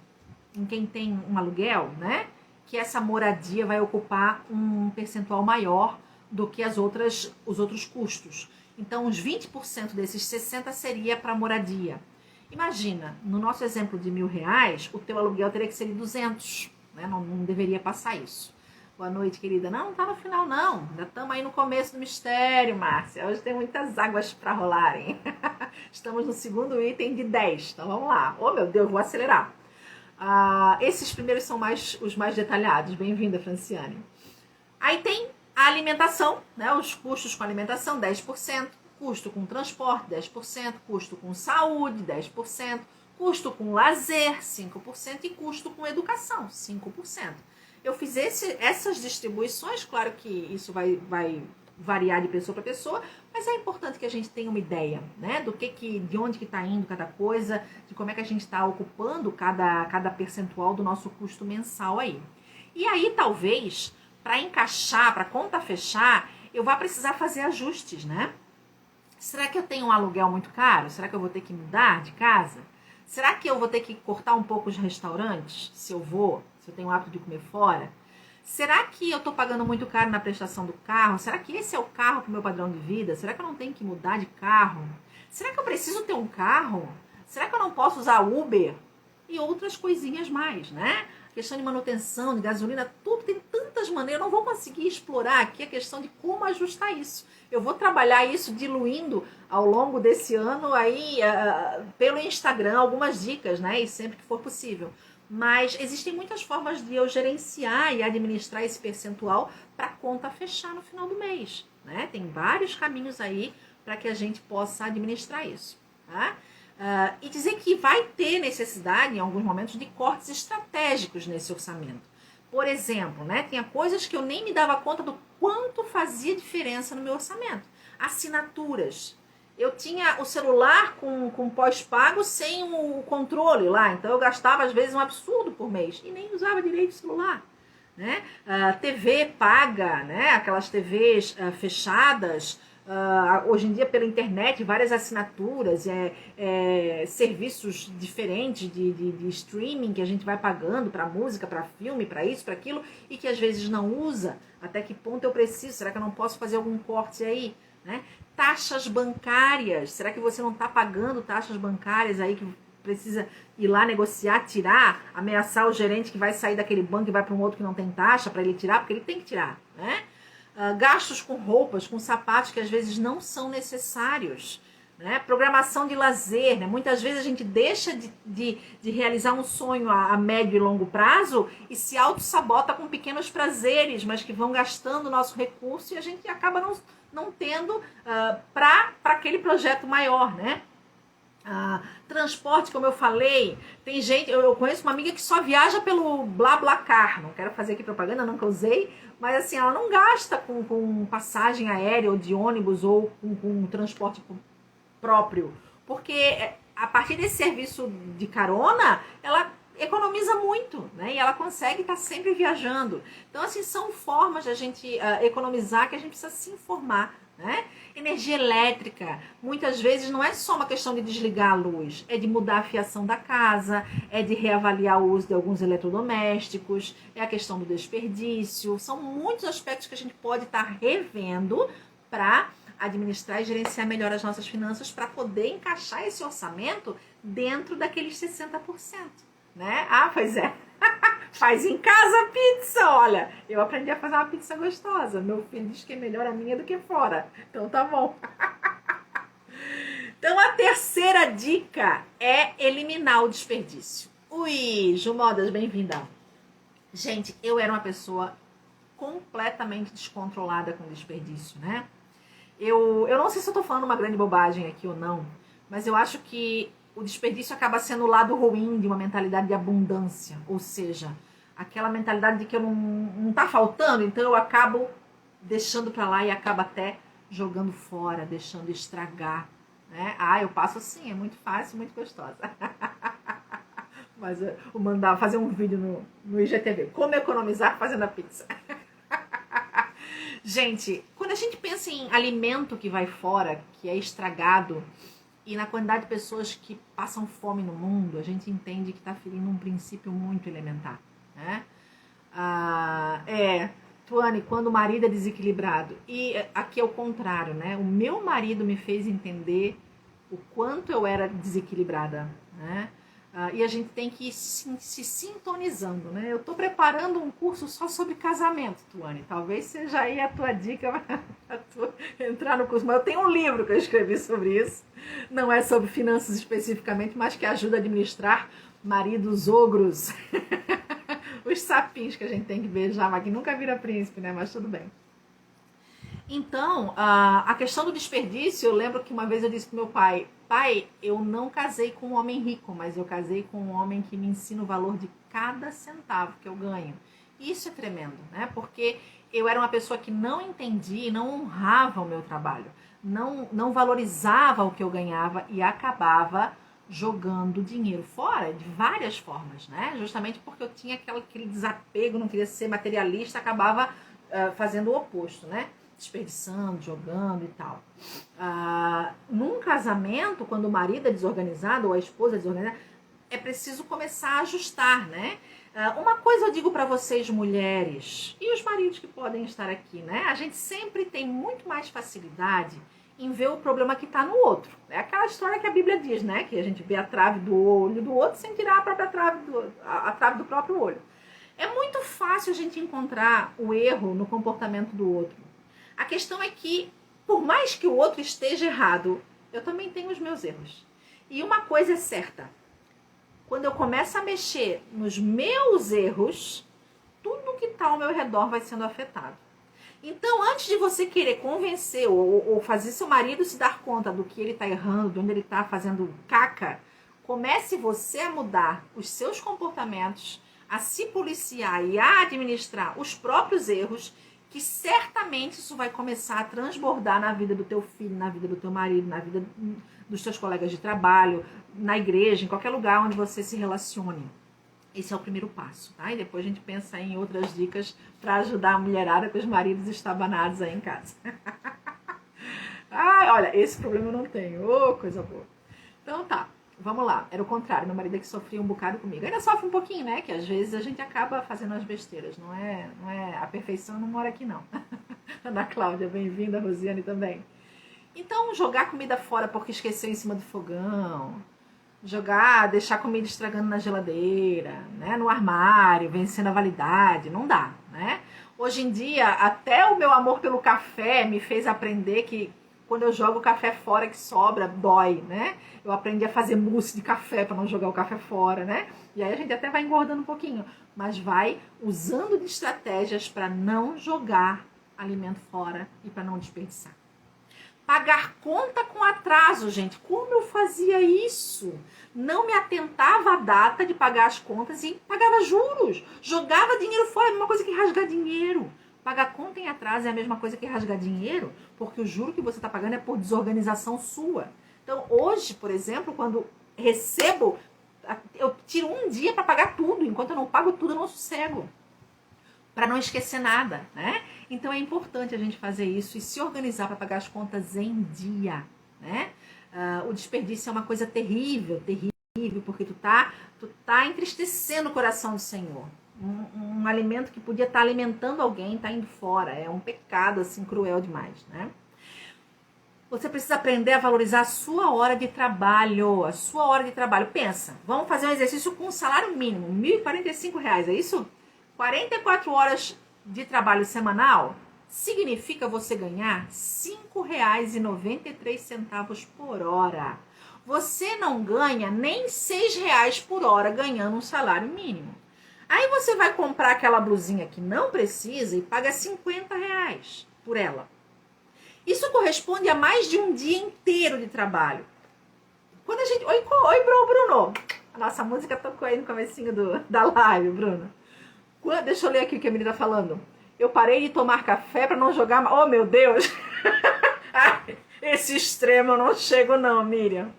em quem tem um aluguel, né? Que essa moradia vai ocupar um percentual maior do que os outros custos. Então, uns 20% desses 60% seria para moradia. Imagina, no nosso exemplo de R$1.000, o teu aluguel teria que ser de 200, né? Não deveria passar isso. Boa noite, querida. Não tá no final, não. Ainda estamos aí no começo do mistério, Márcia. Hoje tem muitas águas para rolarem. Estamos no segundo item de 10. Então, vamos lá. Oh, meu Deus, vou acelerar. Esses primeiros são os mais detalhados. Bem-vinda, Franciane. Aí tem a alimentação, né? Os custos com alimentação, 10%. Custo com transporte, 10%. Custo com saúde, 10%. Custo com lazer, 5%. E custo com educação, 5%. Eu fiz essas distribuições, claro que isso vai variar de pessoa para pessoa, mas é importante que a gente tenha uma ideia, né, de onde que está indo cada coisa, de como é que a gente está ocupando cada percentual do nosso custo mensal aí. E aí, talvez, para encaixar, para a conta fechar, eu vá precisar fazer ajustes, né? Será que eu tenho um aluguel muito caro? Será que eu vou ter que mudar de casa? Será que eu vou ter que cortar um pouco os restaurantes, se eu tenho o hábito de comer fora? Será que eu estou pagando muito caro na prestação do carro? Será que esse é o carro para o meu padrão de vida? Será que eu não tenho que mudar de carro? Será que eu preciso ter um carro? Será que eu não posso usar Uber? E outras coisinhas mais, né? Questão de manutenção, de gasolina, tudo tem tantas maneiras. Eu não vou conseguir explorar aqui a questão de como ajustar isso. Eu vou trabalhar isso diluindo ao longo desse ano aí pelo Instagram, algumas dicas, né? E sempre que for possível. Mas existem muitas formas de eu gerenciar e administrar esse percentual para a conta fechar no final do mês, né? Tem vários caminhos aí para que a gente possa administrar isso, tá? E dizer que vai ter necessidade, em alguns momentos, de cortes estratégicos nesse orçamento. Por exemplo, né, tinha coisas que eu nem me dava conta do quanto fazia diferença no meu orçamento. Assinaturas. Eu tinha o celular com pós-pago sem o controle lá, então eu gastava às vezes um absurdo por mês e nem usava direito o celular, né? TV paga, né? Aquelas TVs fechadas, hoje em dia pela internet, várias assinaturas, serviços diferentes de streaming que a gente vai pagando para música, para filme, para isso, para aquilo, e que às vezes não usa. Até que ponto eu preciso? Será que eu não posso fazer algum corte aí? Né? Taxas bancárias, será que você não está pagando taxas bancárias aí que precisa ir lá negociar, tirar, ameaçar o gerente que vai sair daquele banco e vai para um outro que não tem taxa para ele tirar, porque ele tem que tirar, né? Gastos com roupas, com sapatos que às vezes não são necessários, né? Programação de lazer, né? Muitas vezes a gente deixa de realizar um sonho a médio e longo prazo e se auto-sabota com pequenos prazeres, mas que vão gastando o nosso recurso e a gente acaba não tendo para aquele projeto maior, né? Transporte, como eu falei, tem gente, eu conheço uma amiga que só viaja pelo BlaBlaCar, não quero fazer aqui propaganda, nunca usei, mas assim, ela não gasta com passagem aérea ou de ônibus ou com transporte próprio, porque a partir desse serviço de carona, ela economiza muito, né? E ela consegue estar sempre viajando. Então, assim, são formas de a gente economizar que a gente precisa se informar, né? Energia elétrica, muitas vezes não é só uma questão de desligar a luz, é de mudar a fiação da casa, é de reavaliar o uso de alguns eletrodomésticos, é a questão do desperdício, são muitos aspectos que a gente pode estar revendo para administrar e gerenciar melhor as nossas finanças para poder encaixar esse orçamento dentro daqueles 60%, né? Pois é. Faz em casa pizza, olha. Eu aprendi a fazer uma pizza gostosa. Meu filho diz que é melhor a minha do que fora. Então tá bom. Então a terceira dica é eliminar o desperdício. Ui, Ju Modas, bem-vinda. Gente, eu era uma pessoa completamente descontrolada com desperdício, né? Eu não sei se eu tô falando uma grande bobagem aqui ou não, mas eu acho que o desperdício acaba sendo o lado ruim de uma mentalidade de abundância, ou seja, aquela mentalidade de que eu não tá faltando, então eu acabo deixando para lá e acabo até jogando fora, deixando estragar, né? Eu passo assim, é muito fácil, muito gostosa. Mas eu vou mandar fazer um vídeo no IGTV, como economizar fazendo a pizza. Gente, quando a gente pensa em alimento que vai fora, que é estragado, e na quantidade de pessoas que passam fome no mundo, a gente entende que está ferindo um princípio muito elementar, né? Tuane, quando o marido é desequilibrado. E aqui é o contrário, né? O meu marido me fez entender o quanto eu era desequilibrada, né? E a gente tem que ir se sintonizando, né? Eu estou preparando um curso só sobre casamento, Tuane. Talvez seja aí a tua dica para tu entrar no curso. Mas eu tenho um livro que eu escrevi sobre isso. Não é sobre finanças especificamente, mas que ajuda a administrar maridos ogros. Os sapinhos que a gente tem que beijar, mas que nunca vira príncipe, né? Mas tudo bem. Então, a questão do desperdício, eu lembro que uma vez eu disse pro meu pai, eu não casei com um homem rico, mas eu casei com um homem que me ensina o valor de cada centavo que eu ganho. Isso é tremendo, né? Porque eu era uma pessoa que não entendia e não honrava o meu trabalho, não valorizava o que eu ganhava e acabava jogando dinheiro fora de várias formas, né? Justamente porque eu tinha aquele desapego, não queria ser materialista, acabava fazendo o oposto, né? Desperdiçando, jogando e tal. Num casamento, quando o marido é desorganizado ou a esposa é desorganizada, é preciso começar a ajustar, né? Uma coisa eu digo para vocês, mulheres, e os maridos que podem estar aqui, né? A gente sempre tem muito mais facilidade em ver o problema que está no outro. É aquela história que a Bíblia diz, né? Que a gente vê a trave do olho do outro sem tirar a própria trave do próprio olho. É muito fácil a gente encontrar o erro no comportamento do outro. A questão é que, por mais que o outro esteja errado, eu também tenho os meus erros. E uma coisa é certa. Quando eu começo a mexer nos meus erros, tudo que está ao meu redor vai sendo afetado. Então, antes de você querer convencer ou fazer seu marido se dar conta do que ele está errando, de onde ele está fazendo caca, comece você a mudar os seus comportamentos, a se policiar e a administrar os próprios erros, que certamente isso vai começar a transbordar na vida do teu filho, na vida do teu marido, na vida dos teus colegas de trabalho, na igreja, em qualquer lugar onde você se relacione. Esse é o primeiro passo, tá? E depois a gente pensa em outras dicas para ajudar a mulherada com os maridos estabanados aí em casa. Ah, olha, esse problema eu não tenho. Ô, coisa boa. Então tá, vamos lá. Era o contrário, meu marido é que sofria um bocado comigo. Ainda sofre um pouquinho, né? Que às vezes a gente acaba fazendo as besteiras. Não é a perfeição não mora aqui, não. Ana Cláudia, bem-vinda. A Rosiane também. Então, jogar comida fora porque esqueceu em cima do fogão. Deixar comida estragando na geladeira, né? No armário, vencendo a validade. Não dá, né? Hoje em dia, até o meu amor pelo café me fez aprender que quando eu jogo o café fora que sobra, dói, né? Eu aprendi a fazer mousse de café para não jogar o café fora, né? E aí a gente até vai engordando um pouquinho, mas vai usando de estratégias para não jogar alimento fora e para não desperdiçar. Pagar conta com atraso, gente. Como eu fazia isso? Não me atentava à data de pagar as contas e pagava juros. Jogava dinheiro fora, é a mesma coisa que rasgar dinheiro. Pagar conta em atraso é a mesma coisa que rasgar dinheiro, porque o juro que você está pagando é por desorganização sua. Então, hoje, por exemplo, quando recebo, eu tiro um dia para pagar tudo. Enquanto eu não pago tudo, eu não sossego. Para não esquecer nada, né? Então é importante a gente fazer isso e se organizar para pagar as contas em dia, né? O desperdício é uma coisa terrível, terrível, porque tu tá entristecendo o coração do Senhor. Um alimento que podia estar alimentando alguém tá indo fora. É um pecado assim cruel demais, né? Você precisa aprender a valorizar a sua hora de trabalho. A sua hora de trabalho. Pensa, vamos fazer um exercício com um salário mínimo, R$1.045, é isso? 44 horas de trabalho semanal significa você ganhar R$ 5,93 por hora. Você não ganha nem R$ 6 por hora ganhando um salário mínimo. Aí você vai comprar aquela blusinha que não precisa e paga R$50 por ela. Isso corresponde a mais de um dia inteiro de trabalho. Quando a gente... Oi, Bruno! A nossa música tocou aí no comecinho da live, Bruno. Deixa eu ler aqui o que a menina tá falando. Eu parei de tomar café para não jogar... Oh, meu Deus! Esse extremo eu não chego não, Miriam.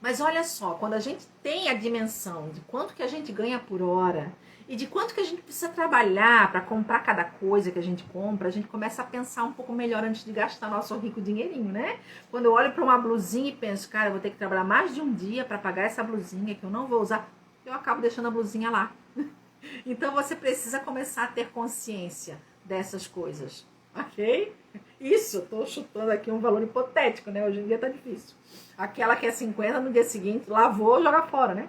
Mas olha só, quando a gente tem a dimensão de quanto que a gente ganha por hora e de quanto que a gente precisa trabalhar para comprar cada coisa que a gente compra, a gente começa a pensar um pouco melhor antes de gastar nosso rico dinheirinho, né? Quando eu olho para uma blusinha e penso, cara, eu vou ter que trabalhar mais de um dia para pagar essa blusinha que eu não vou usar, eu acabo deixando a blusinha lá. Então você precisa começar a ter consciência dessas coisas, ok? Isso, estou chutando aqui um valor hipotético, né? Hoje em dia tá difícil. Aquela que é 50, no dia seguinte, lavou, joga fora, né?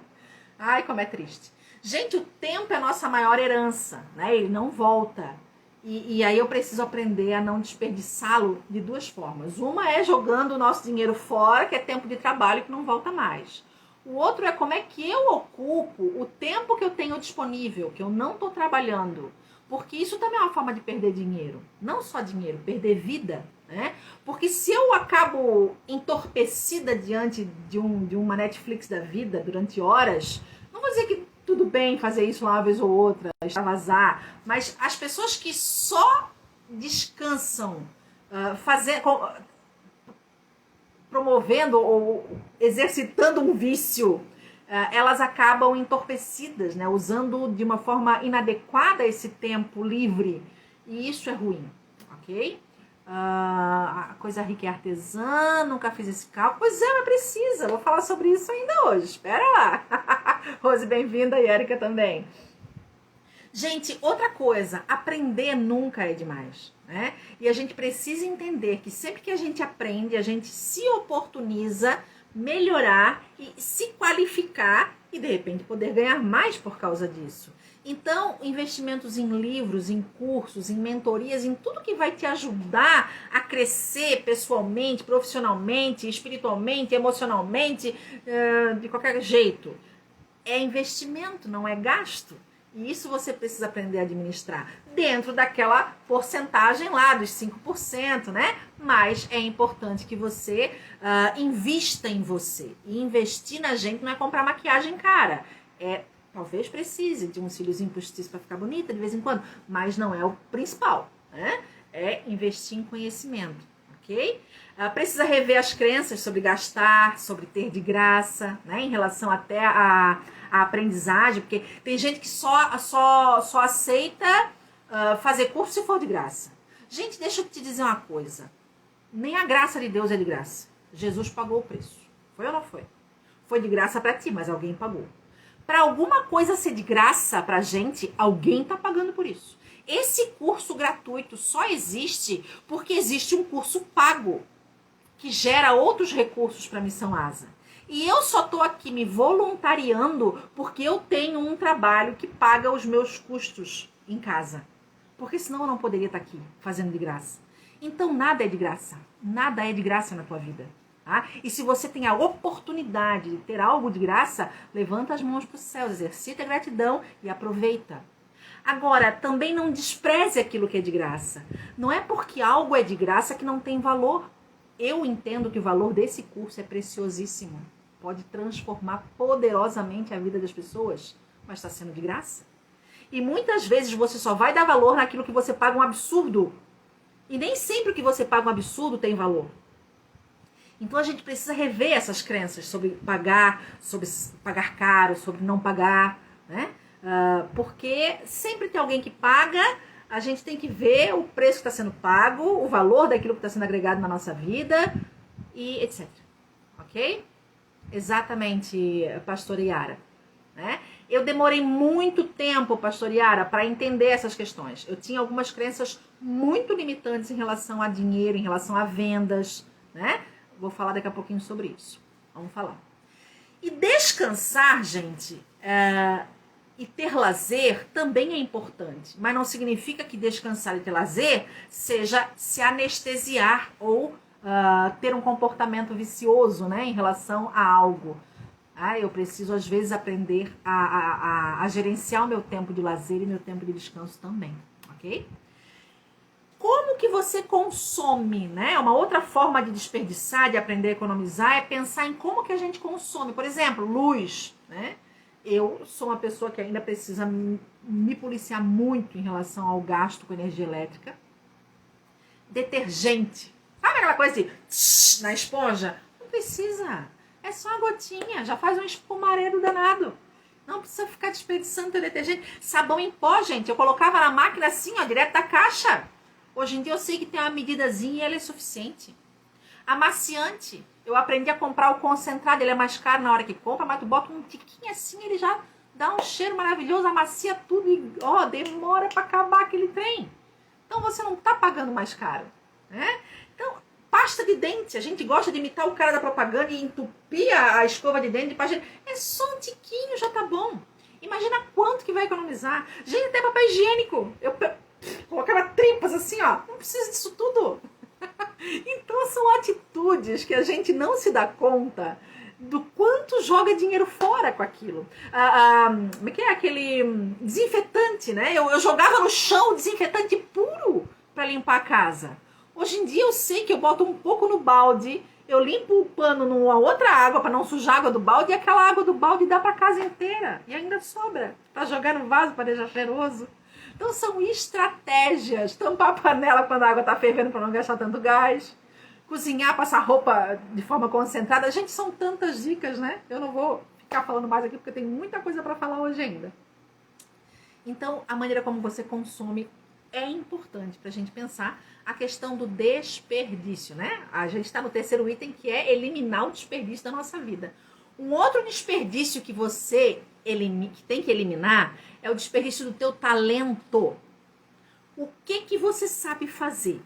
Ai, como é triste. Gente, o tempo é a nossa maior herança, né? Ele não volta. E aí eu preciso aprender a não desperdiçá-lo de duas formas. Uma é jogando o nosso dinheiro fora, que é tempo de trabalho que não volta mais. O outro é como é que eu ocupo o tempo que eu tenho disponível, que eu não estou trabalhando. Porque isso também é uma forma de perder dinheiro. Não só dinheiro, perder vida, né? Porque se eu acabo entorpecida diante de uma Netflix da vida durante horas, não vou dizer que tudo bem fazer isso uma vez ou outra, extravasar, mas as pessoas que só descansam promovendo ou exercitando um vício, elas acabam entorpecidas, né? Usando de uma forma inadequada esse tempo livre. E isso é ruim, ok? A coisa rica é artesã, nunca fiz esse cálculo. Pois é, mas precisa. Vou falar sobre isso ainda hoje. Espera lá. Rose, bem-vinda. E Érica também. Gente, outra coisa, aprender nunca é demais, né? E a gente precisa entender que sempre que a gente aprende, a gente se oportuniza melhorar e se qualificar e de repente poder ganhar mais por causa disso. Então, investimentos em livros, em cursos, em mentorias, em tudo que vai te ajudar a crescer pessoalmente, profissionalmente, espiritualmente, emocionalmente, de qualquer jeito. É investimento, não é gasto. E isso você precisa aprender a administrar dentro daquela porcentagem lá dos 5%, né? Mas é importante que você invista em você. E investir na gente não é comprar maquiagem cara. Talvez precise de um cíliozinho postiço para ficar bonita de vez em quando, mas não é o principal, né? É investir em conhecimento, ok? Precisa rever as crenças sobre gastar, sobre ter de graça, né? Em relação até a aprendizagem, porque tem gente que só aceita fazer curso se for de graça. Gente, deixa eu te dizer uma coisa. Nem a graça de Deus é de graça. Jesus pagou o preço. Foi ou não foi? Foi de graça para ti, mas alguém pagou. Para alguma coisa ser de graça pra gente, alguém tá pagando por isso. Esse curso gratuito só existe porque existe um curso pago que gera outros recursos para a Missão Asa. E eu só tô aqui me voluntariando porque eu tenho um trabalho que paga os meus custos em casa. Porque senão eu não poderia estar aqui fazendo de graça. Então nada é de graça. Nada é de graça na tua vida. Tá? E se você tem a oportunidade de ter algo de graça, levanta as mãos para o céu, exercita a gratidão e aproveita. Agora, também não despreze aquilo que é de graça. Não é porque algo é de graça que não tem valor. Eu entendo que o valor desse curso é preciosíssimo. Pode transformar poderosamente a vida das pessoas, mas está sendo de graça. E muitas vezes você só vai dar valor naquilo que você paga um absurdo. E nem sempre o que você paga um absurdo tem valor. Então a gente precisa rever essas crenças sobre pagar caro, sobre não pagar, né? Porque sempre tem alguém que paga, a gente tem que ver o preço que está sendo pago, o valor daquilo que está sendo agregado na nossa vida e etc. Ok? Exatamente, pastora Yara. Né? Eu demorei muito tempo, pastora Yara, para entender essas questões. Eu tinha algumas crenças muito limitantes em relação a dinheiro, em relação a vendas, né? Vou falar daqui a pouquinho sobre isso. Vamos falar. E descansar, gente, e ter lazer também é importante. Mas não significa que descansar e ter lazer seja se anestesiar ou ter um comportamento vicioso, né, em relação a algo. Eu preciso, às vezes, aprender a gerenciar o meu tempo de lazer e meu tempo de descanso também, ok? Como que você consome, né? Uma outra forma de desperdiçar, de aprender a economizar, é pensar em como que a gente consome. Por exemplo, luz, né? Eu sou uma pessoa que ainda precisa me policiar muito em relação ao gasto com energia elétrica. Detergente. Sabe aquela coisa de tsh, na esponja? Não precisa. É só uma gotinha. Já faz um espumaredo danado. Não precisa ficar desperdiçando teu detergente. Sabão em pó, gente. Eu colocava na máquina assim, ó, direto da caixa. Hoje em dia eu sei que tem uma medidazinha e ela é suficiente. Amaciante. Eu aprendi a comprar o concentrado. Ele é mais caro na hora que compra, mas tu bota um tiquinho assim, ele já dá um cheiro maravilhoso, amacia tudo e demora para acabar aquele trem. Então você não tá pagando mais caro, né? Então, pasta de dente. A gente gosta de imitar o cara da propaganda e entupir a escova de dente. É só um tiquinho, já tá bom. Imagina quanto que vai economizar. Gente, até papel higiênico. Eu colocava tripas assim, ó. Não precisa disso tudo. Então são atitudes que a gente não se dá conta do quanto joga dinheiro fora com aquilo. Como é que é aquele desinfetante, né? Eu jogava no chão desinfetante puro para limpar a casa. Hoje em dia eu sei que eu boto um pouco no balde, eu limpo o pano numa outra água para não sujar a água do balde e aquela água do balde dá para a casa inteira. E ainda sobra para jogar no vaso para deixar cheiroso. Então são estratégias. Tampar a panela quando a água está fervendo para não gastar tanto gás. Cozinhar, passar roupa de forma concentrada. Gente, são tantas dicas, né? Eu não vou ficar falando mais aqui porque tem muita coisa para falar hoje ainda. Então, a maneira como você consome é importante para a gente pensar a questão do desperdício, né? A gente está no terceiro item, que é eliminar o desperdício da nossa vida. Um outro desperdício que você que tem que eliminar é o desperdício do teu talento. O que você sabe fazer?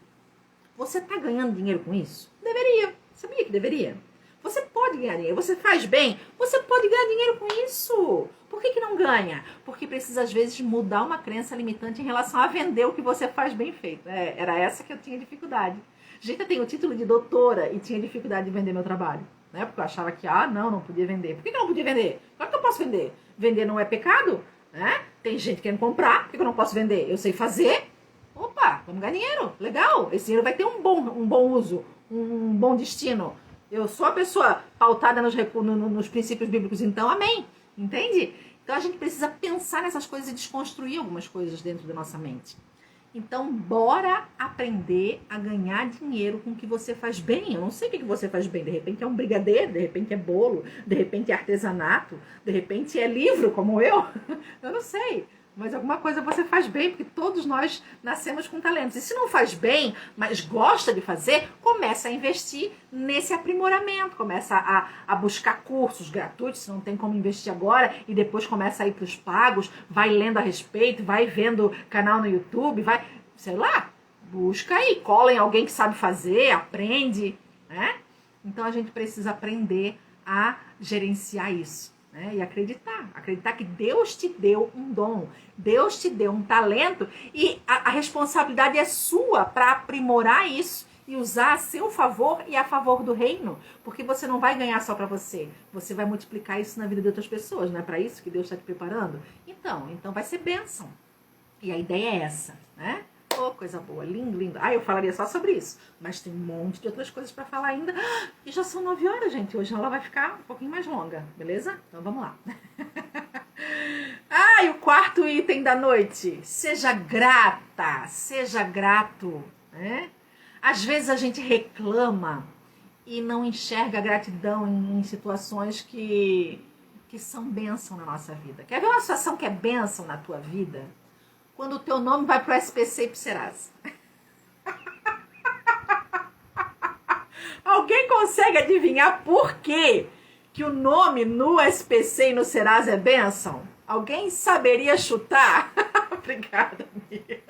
Você está ganhando dinheiro com isso? Deveria. Sabia que deveria? Você pode ganhar dinheiro. Você faz bem? Você pode ganhar dinheiro com isso. Por que não ganha? Porque precisa, às vezes, mudar uma crença limitante em relação a vender o que você faz bem feito. Era essa que eu tinha dificuldade. Gente, eu tenho o título de doutora e tinha dificuldade de vender meu trabalho. Né? Porque eu achava que, não podia vender. Por que eu não podia vender? Claro que eu posso vender. Vender não é pecado. Né? Tem gente querendo comprar. Por que eu não posso vender? Eu sei fazer. Opa, vamos ganhar dinheiro. Legal. Esse dinheiro vai ter um bom uso, um bom destino. Eu sou a pessoa pautada nos princípios bíblicos, então amém. Entende? Então a gente precisa pensar nessas coisas e desconstruir algumas coisas dentro da nossa mente. Então, bora aprender a ganhar dinheiro com o que você faz bem. Eu não sei o que você faz bem. De repente é um brigadeiro, de repente é bolo, de repente é artesanato, de repente é livro, como eu. Eu não sei. mas alguma coisa você faz bem, porque todos nós nascemos com talentos. E se não faz bem, mas gosta de fazer, começa a investir nesse aprimoramento, começa a buscar cursos gratuitos, se não tem como investir agora, e depois começa a ir para os pagos, vai lendo a respeito, vai vendo canal no YouTube, vai, sei lá, busca aí, cola em alguém que sabe fazer, aprende, né? Então a gente precisa aprender a gerenciar isso. Né? E acreditar que Deus te deu um dom, Deus te deu um talento e a responsabilidade é sua para aprimorar isso e usar a seu favor e a favor do reino, porque você não vai ganhar só para você, você vai multiplicar isso na vida de outras pessoas, não é para isso que Deus está te preparando? Então vai ser bênção. E a ideia é essa, né? Oh, coisa boa, lindo, lindo. Eu falaria só sobre isso, mas tem um monte de outras coisas para falar ainda. E já são 9 horas, gente. Hoje ela vai ficar um pouquinho mais longa, beleza? Então vamos lá. E o quarto item da noite. Seja grata, seja grato. Né? Às vezes a gente reclama e não enxerga a gratidão em situações que são bênção na nossa vida. Quer ver uma situação que é bênção na tua vida? Quando o teu nome vai pro SPC e pro Serasa. Alguém consegue adivinhar por quê que o nome no SPC e no Serasa é bênção? Alguém saberia chutar? Obrigada, amiga.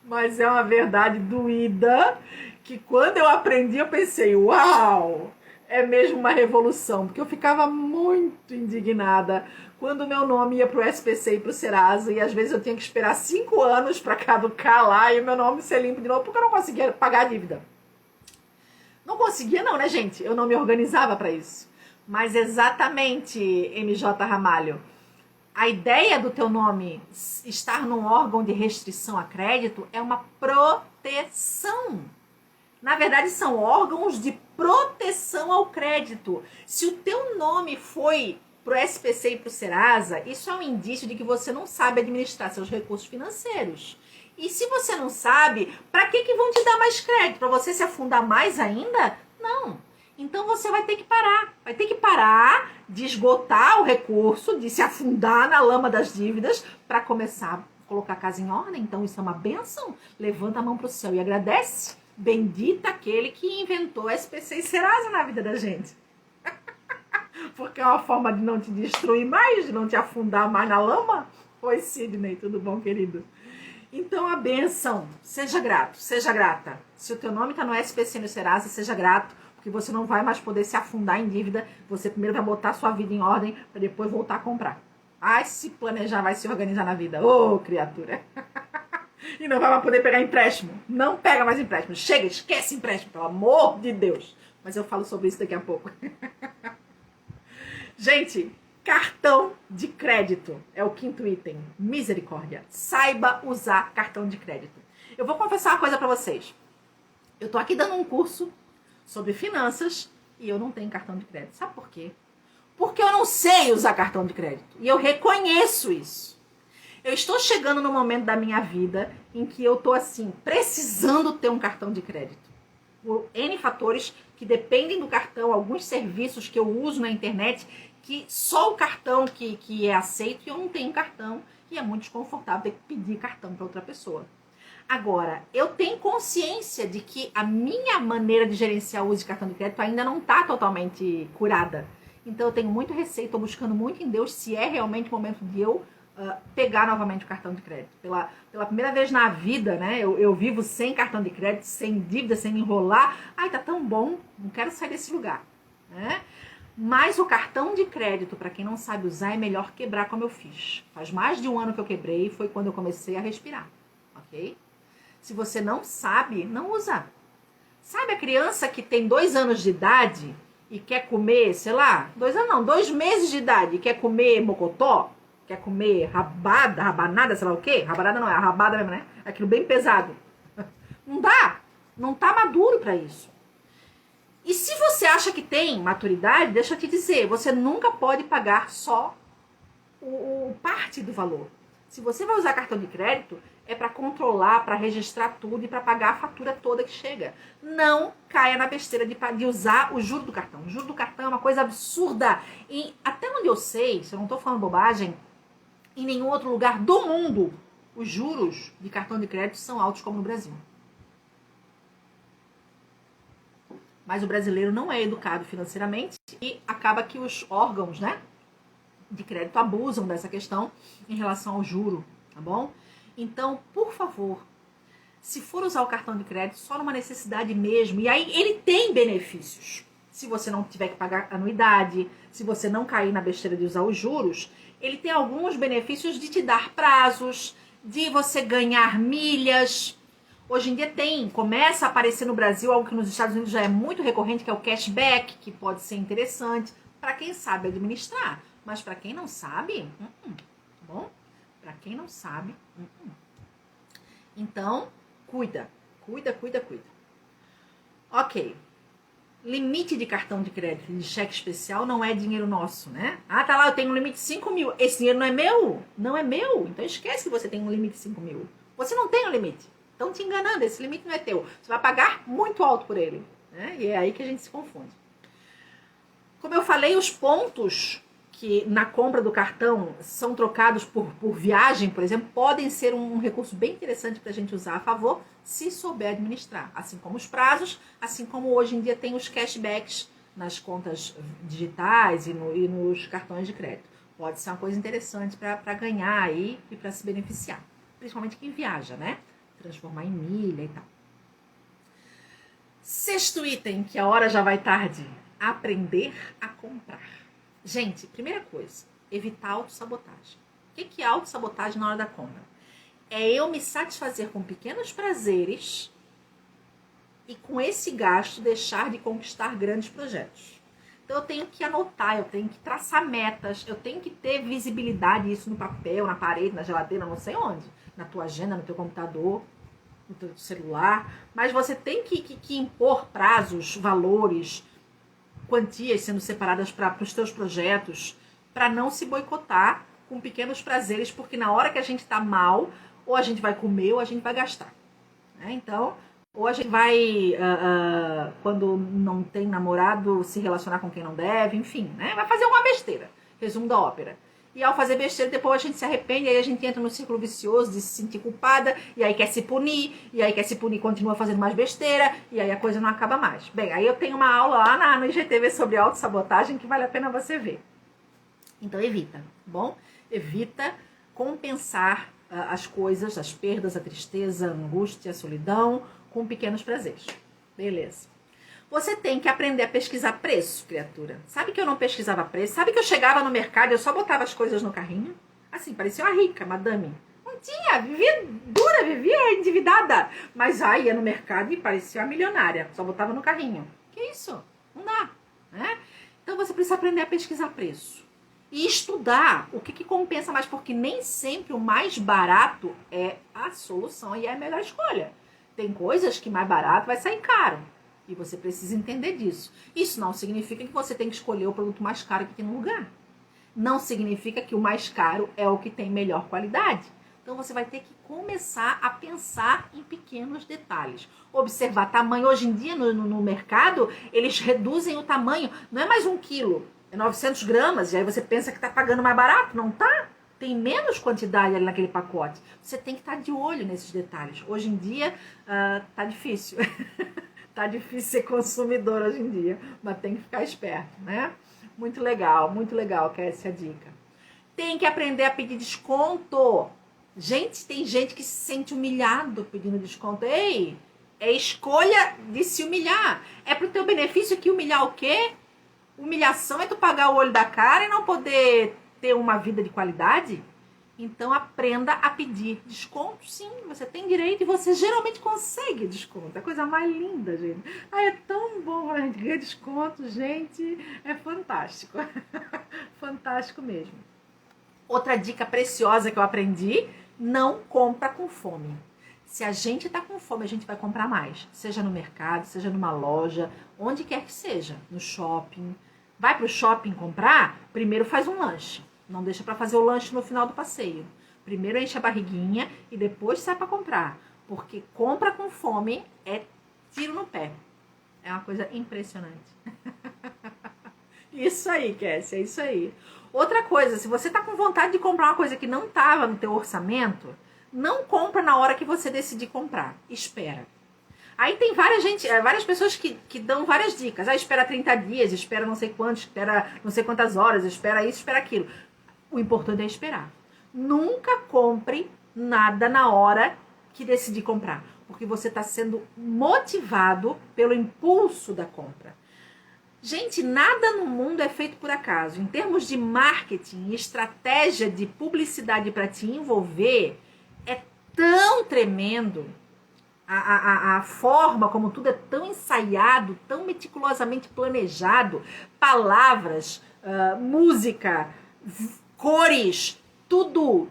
Mas é uma verdade doída que quando eu aprendi eu pensei, uau, é mesmo uma revolução, porque eu ficava muito indignada quando o meu nome ia pro SPC e pro Serasa, e às vezes eu tinha que esperar 5 anos para caducar lá e o meu nome ser limpo de novo, porque eu não conseguia pagar a dívida. Não conseguia não, né, gente? Eu não me organizava para isso. Mas exatamente, MJ Ramalho, a ideia do teu nome estar num órgão de restrição a crédito é uma proteção. Na verdade, são órgãos de proteção ao crédito. Se o teu nome foi pro SPC e pro Serasa, isso é um indício de que você não sabe administrar seus recursos financeiros. E se você não sabe, para que vão te dar mais crédito? Para você se afundar mais ainda? Não. Então você vai ter que parar. Vai ter que parar de esgotar o recurso, de se afundar na lama das dívidas para começar a colocar a casa em ordem. Então isso é uma bênção. Levanta a mão pro céu e agradece. Bendita aquele que inventou SPC e Serasa na vida da gente. Porque é uma forma de não te destruir mais, de não te afundar mais na lama. Oi, Sidney, tudo bom, querido? Então, a bênção, seja grato, seja grata. Se o teu nome está no SPC e no Serasa, seja grato, porque você não vai mais poder se afundar em dívida. Você primeiro vai botar a sua vida em ordem, para depois voltar a comprar. Vai se planejar, vai se organizar na vida. Ô, criatura! E não vai mais poder pegar empréstimo. Não pega mais empréstimo. Chega, esquece empréstimo, pelo amor de Deus. Mas eu falo sobre isso daqui a pouco. Gente, cartão de crédito é o quinto item. Misericórdia. Saiba usar cartão de crédito. Eu vou confessar uma coisa pra vocês. Eu tô aqui dando um curso sobre finanças e eu não tenho cartão de crédito. Sabe por quê? Porque eu não sei usar cartão de crédito. E eu reconheço isso. Eu estou chegando no momento da minha vida em que eu tô assim, precisando ter um cartão de crédito. Por N fatores que dependem do cartão, alguns serviços que eu uso na internet, que só o cartão que é aceito e eu não tenho cartão. E é muito desconfortável ter que pedir cartão para outra pessoa. Agora, eu tenho consciência de que a minha maneira de gerenciar o uso de cartão de crédito ainda não está totalmente curada. Então eu tenho muito receio, estou buscando muito em Deus se é realmente o momento de eu pegar novamente o cartão de crédito. Pela primeira vez na vida, né? Eu vivo sem cartão de crédito, sem dívida, sem me enrolar. Ai, tá tão bom, não quero sair desse lugar. Né? Mas o cartão de crédito, para quem não sabe usar, é melhor quebrar como eu fiz. Faz mais de 1 ano que eu quebrei, foi quando eu comecei a respirar. Ok? Se você não sabe, não usa. Sabe a criança que tem 2 anos de idade e quer comer, sei lá, 2 anos não, 2 meses de idade e quer comer mocotó? Quer comer rabanada, sei lá o quê? Rabanada não, é a rabada mesmo, né? Aquilo bem pesado. Não dá. Não tá maduro para isso. E se você acha que tem maturidade, deixa eu te dizer, você nunca pode pagar só o parte do valor. Se você vai usar cartão de crédito, é para controlar, para registrar tudo e para pagar a fatura toda que chega. Não caia na besteira de usar o juro do cartão. O juro do cartão é uma coisa absurda. E até onde eu sei, se eu não estou falando bobagem, Em nenhum outro lugar do mundo os juros de cartão de crédito são altos como no Brasil. Mas o brasileiro não é educado financeiramente e acaba que os órgãos, né, de crédito abusam dessa questão em relação ao juro, tá bom? Então, por favor, se for usar o cartão de crédito só numa necessidade mesmo, e aí ele tem benefícios. Se você não tiver que pagar anuidade, se você não cair na besteira de usar os juros, ele tem alguns benefícios de te dar prazos, de você ganhar milhas. Hoje em dia começa a aparecer no Brasil algo que nos Estados Unidos já é muito recorrente, que é o cashback, que pode ser interessante para quem sabe administrar. Mas para quem não sabe, tá bom? Para quem não sabe, Então, cuida. Ok. Limite de cartão de crédito, de cheque especial, não é dinheiro nosso, né? Ah, tá lá, eu tenho um limite de 5 mil. Esse dinheiro não é meu? Não é meu. Então esquece que você tem um limite de 5 mil. Você não tem um limite. Estão te enganando, esse limite não é teu. Você vai pagar muito alto por ele, né? E é aí que a gente se confunde. Como eu falei, os pontos que na compra do cartão são trocados por viagem, por exemplo, podem ser um recurso bem interessante para a gente usar a favor, se souber administrar. Assim como os prazos, assim como hoje em dia tem os cashbacks nas contas digitais e nos cartões de crédito. Pode ser uma coisa interessante para ganhar aí e para se beneficiar. Principalmente quem viaja, né? Transformar em milha e tal. Sexto item, que a hora já vai tarde. Aprender a comprar. Gente, primeira coisa, evitar autossabotagem. O que é autossabotagem na hora da compra? É eu me satisfazer com pequenos prazeres e com esse gasto deixar de conquistar grandes projetos. Então eu tenho que anotar, eu tenho que traçar metas, eu tenho que ter visibilidade isso no papel, na parede, na geladeira, não sei onde. Na tua agenda, no teu computador, no teu celular. Mas você tem que impor prazos, valores, quantias sendo separadas para os teus projetos, para não se boicotar com pequenos prazeres, porque na hora que a gente está mal, ou a gente vai comer ou a gente vai gastar. Né? Então, ou a gente vai, quando não tem namorado, se relacionar com quem não deve, enfim, né? Vai fazer uma besteira, resumo da ópera. E ao fazer besteira, depois a gente se arrepende, aí a gente entra no círculo vicioso de se sentir culpada, e aí quer se punir, continua fazendo mais besteira, e aí a coisa não acaba mais. Bem, aí eu tenho uma aula lá no IGTV sobre autossabotagem que vale a pena você ver. Então evita, bom? Evita compensar as coisas, as perdas, a tristeza, a angústia, a solidão, com pequenos prazeres. Beleza. Você tem que aprender a pesquisar preço, criatura. Sabe que eu não pesquisava preço? Sabe que eu chegava no mercado e eu só botava as coisas no carrinho? Assim, parecia uma rica, madame. Não tinha, vivia dura, vivia endividada. Mas aí ia no mercado e parecia uma milionária. Só botava no carrinho. Que isso? Não dá, né? Então você precisa aprender a pesquisar preço. E estudar o que compensa mais, porque nem sempre o mais barato é a solução e é a melhor escolha. Tem coisas que mais barato vai sair caro. E você precisa entender disso. Isso não significa que você tem que escolher o produto mais caro que tem no lugar. Não significa que o mais caro é o que tem melhor qualidade. Então você vai ter que começar a pensar em pequenos detalhes. Observar tamanho. Hoje em dia no mercado, eles reduzem o tamanho. Não é mais 1 quilo, é 900 gramas. E aí você pensa que está pagando mais barato. Não tá? Tem menos quantidade ali naquele pacote. Você tem que estar de olho nesses detalhes. Hoje em dia, tá difícil. Tá difícil ser consumidor hoje em dia, mas tem que ficar esperto, né? Muito legal, que essa é a dica. Tem que aprender a pedir desconto. Gente, tem gente que se sente humilhado pedindo desconto. Ei, é escolha de se humilhar. É pro teu benefício que humilhar o quê? Humilhação é tu pagar o olho da cara e não poder ter uma vida de qualidade? Então aprenda a pedir desconto, sim, você tem direito e você geralmente consegue desconto. É a coisa mais linda, gente. É tão bom a gente ganhar desconto, gente, é fantástico. Fantástico mesmo. Outra dica preciosa que eu aprendi, não compra com fome. Se a gente tá com fome, a gente vai comprar mais. Seja no mercado, seja numa loja, onde quer que seja, no shopping. Vai pro shopping comprar, primeiro faz um lanche. Não deixa para fazer o lanche no final do passeio. Primeiro enche a barriguinha e depois sai para comprar. Porque compra com fome é tiro no pé. É uma coisa impressionante. Isso aí, Kessia, é isso aí. Outra coisa, se você tá com vontade de comprar uma coisa que não tava no teu orçamento, não compra na hora que você decidir comprar. Espera. Aí tem várias pessoas que dão várias dicas. Espera 30 dias, espera não sei quanto, espera não sei quantas horas, espera isso, espera aquilo. O importante é esperar. Nunca compre nada na hora que decidir comprar, porque você está sendo motivado pelo impulso da compra. Gente, nada no mundo é feito por acaso. Em termos de marketing, estratégia de publicidade para te envolver, é tão tremendo. A forma como tudo é tão ensaiado, tão meticulosamente planejado, palavras, música, cores, tudo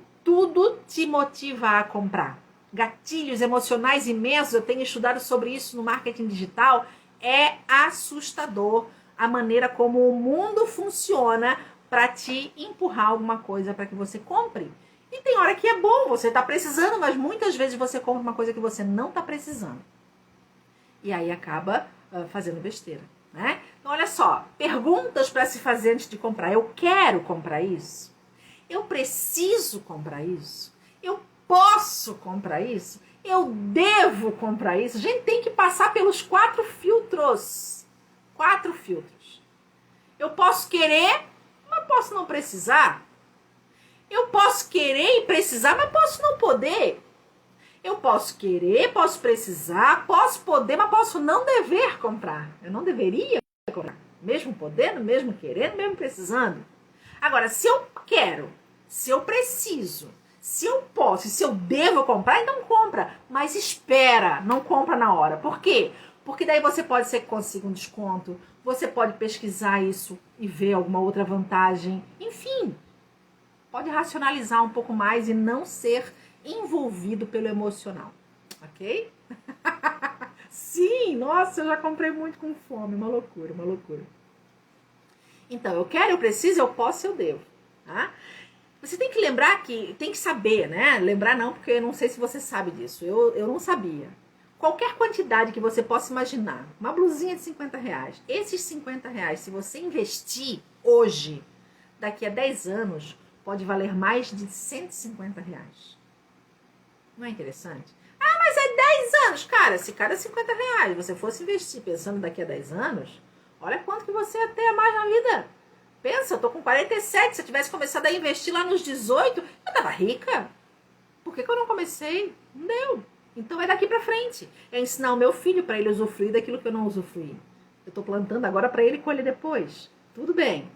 te motiva a comprar. Gatilhos emocionais imensos, eu tenho estudado sobre isso no marketing digital, é assustador a maneira como o mundo funciona para te empurrar alguma coisa para que você compre. E tem hora que é bom, você está precisando, mas muitas vezes você compra uma coisa que você não está precisando. E aí acaba fazendo besteira, né? Então, olha só, perguntas para se fazer antes de comprar. Eu quero comprar isso? Eu preciso comprar isso? Eu posso comprar isso? Eu devo comprar isso? A gente tem que passar pelos 4 filtros. 4 filtros. Eu posso querer, mas posso não precisar. Eu posso querer e precisar, mas posso não poder. Eu posso querer, posso precisar, posso poder, mas posso não dever comprar. Eu não deveria comprar. Mesmo podendo, mesmo querendo, mesmo precisando. Agora, se eu quero, se eu preciso, se eu posso, se eu devo comprar, então compra. Mas espera, não compra na hora. Por quê? Porque daí você pode ser que consiga um desconto, você pode pesquisar isso e ver alguma outra vantagem. Enfim, pode racionalizar um pouco mais e não ser envolvido pelo emocional, ok? Sim, nossa, eu já comprei muito com fome, uma loucura, uma loucura. Então, eu quero, eu preciso, eu posso, eu devo, tá? Você tem que lembrar que, tem que saber, né? Lembrar não, porque eu não sei se você sabe disso, eu não sabia. Qualquer quantidade que você possa imaginar, uma blusinha de 50 reais, esses 50 reais, se você investir hoje, daqui a 10 anos, pode valer mais de 150 reais. Não é interessante? Ah, mas é 10 anos. Cara, se cada 50 reais você fosse investir pensando daqui a 10 anos, olha quanto que você ia ter a mais na vida. Pensa, eu tô com 47, se eu tivesse começado a investir lá nos 18, eu tava rica. Por que eu não comecei? Não deu. Então é daqui pra frente. É ensinar o meu filho para ele usufruir daquilo que eu não usufruí. Eu tô plantando agora para ele colher depois. Tudo bem.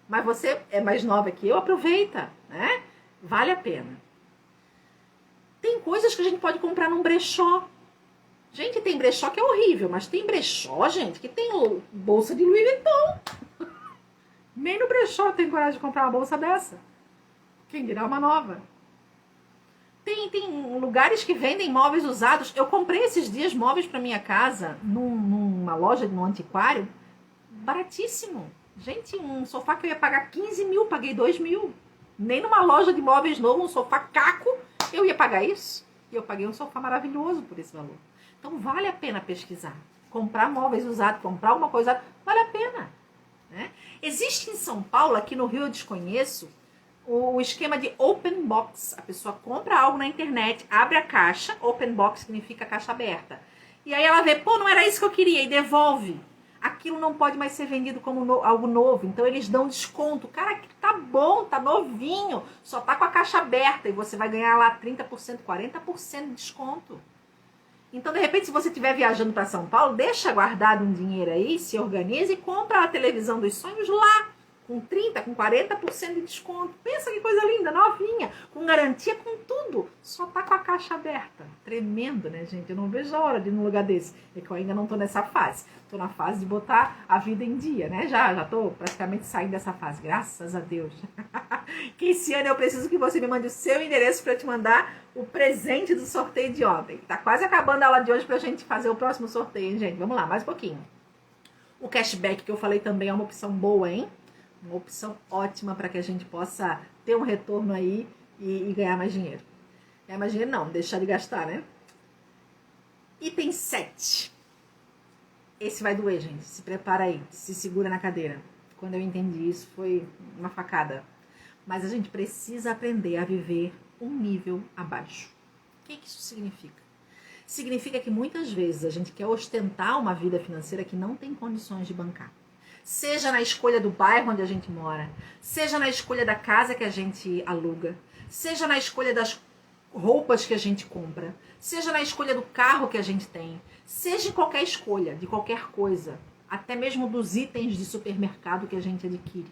Mas você é mais nova que eu, aproveita, né? Vale a pena. Tem coisas que a gente pode comprar num brechó. Gente, tem brechó que é horrível, mas tem brechó, gente, que tem bolsa de Louis Vuitton. Nem no brechó eu tenho coragem de comprar uma bolsa dessa. Quem dirá uma nova? Tem lugares que vendem móveis usados. Eu comprei esses dias móveis para minha casa numa loja, num antiquário, baratíssimo. Gente, um sofá que eu ia pagar 15 mil, paguei 2 mil. Nem numa loja de móveis novo, um sofá caco, eu ia pagar isso. E eu paguei um sofá maravilhoso por esse valor. Então vale a pena pesquisar. Comprar móveis usados, comprar alguma coisa usada, vale a pena. Né? Existe em São Paulo, aqui no Rio eu desconheço, o esquema de open box. A pessoa compra algo na internet, abre a caixa, open box significa caixa aberta. E aí ela vê, pô, não era isso que eu queria, e devolve. Aquilo não pode mais ser vendido como algo novo, então eles dão desconto. Cara, tá bom, tá novinho, só tá com a caixa aberta e você vai ganhar lá 30%, 40% de desconto. Então, de repente, se você estiver viajando para São Paulo, deixa guardado um dinheiro aí, se organiza e compra a televisão dos sonhos lá, com 30%, com 40% de desconto. Pensa que coisa linda, novinha, com garantia, com tudo. Só tá com a caixa aberta. Tremendo, né, gente? Eu não vejo a hora de ir num lugar desse. É que eu ainda não tô nessa fase. Tô na fase de botar a vida em dia, né? Já tô praticamente saindo dessa fase, graças a Deus. Que esse ano eu preciso que você me mande o seu endereço para te mandar o presente do sorteio de ontem. Tá quase acabando a aula de hoje pra gente fazer o próximo sorteio, hein, gente? Vamos lá, mais um pouquinho. O cashback que eu falei também é uma opção boa, hein? Uma opção ótima para que a gente possa ter um retorno aí e ganhar mais dinheiro. Ganhar mais dinheiro não, deixar de gastar, né? Item 7. Esse vai doer, gente. Se prepara aí, se segura na cadeira. Quando eu entendi isso, foi uma facada. Mas a gente precisa aprender a viver um nível abaixo. O que isso significa? Significa que muitas vezes a gente quer ostentar uma vida financeira que não tem condições de bancar. Seja na escolha do bairro onde a gente mora, seja na escolha da casa que a gente aluga, seja na escolha das roupas que a gente compra, seja na escolha do carro que a gente tem, seja em qualquer escolha, de qualquer coisa, até mesmo dos itens de supermercado que a gente adquire.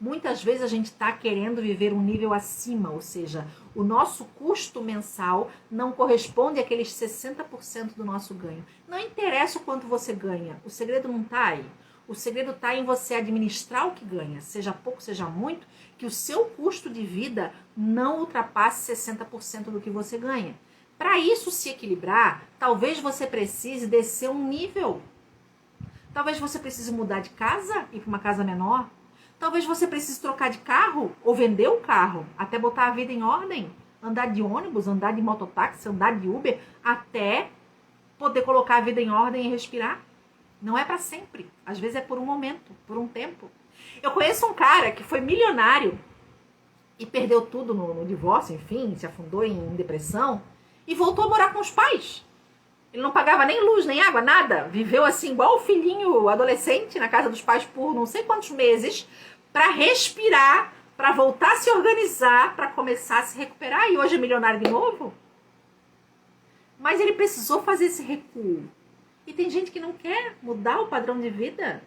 Muitas vezes a gente está querendo viver um nível acima, ou seja, o nosso custo mensal não corresponde àqueles 60% do nosso ganho. Não interessa o quanto você ganha, o segredo não está aí. O segredo está em você administrar o que ganha, seja pouco, seja muito, que o seu custo de vida não ultrapasse 60% do que você ganha. Para isso se equilibrar, talvez você precise descer um nível. Talvez você precise mudar de casa e ir para uma casa menor. Talvez você precise trocar de carro ou vender o carro, até botar a vida em ordem, andar de ônibus, andar de mototáxi, andar de Uber, até poder colocar a vida em ordem e respirar. Não é para sempre, às vezes é por um momento, por um tempo. Eu conheço um cara que foi milionário e perdeu tudo no divórcio, enfim, se afundou em depressão e voltou a morar com os pais. Ele não pagava nem luz, nem água, nada. Viveu assim, igual o filhinho adolescente, na casa dos pais por não sei quantos meses, para respirar, para voltar a se organizar, para começar a se recuperar. E hoje é milionário de novo. Mas ele precisou fazer esse recuo. E tem gente que não quer mudar o padrão de vida.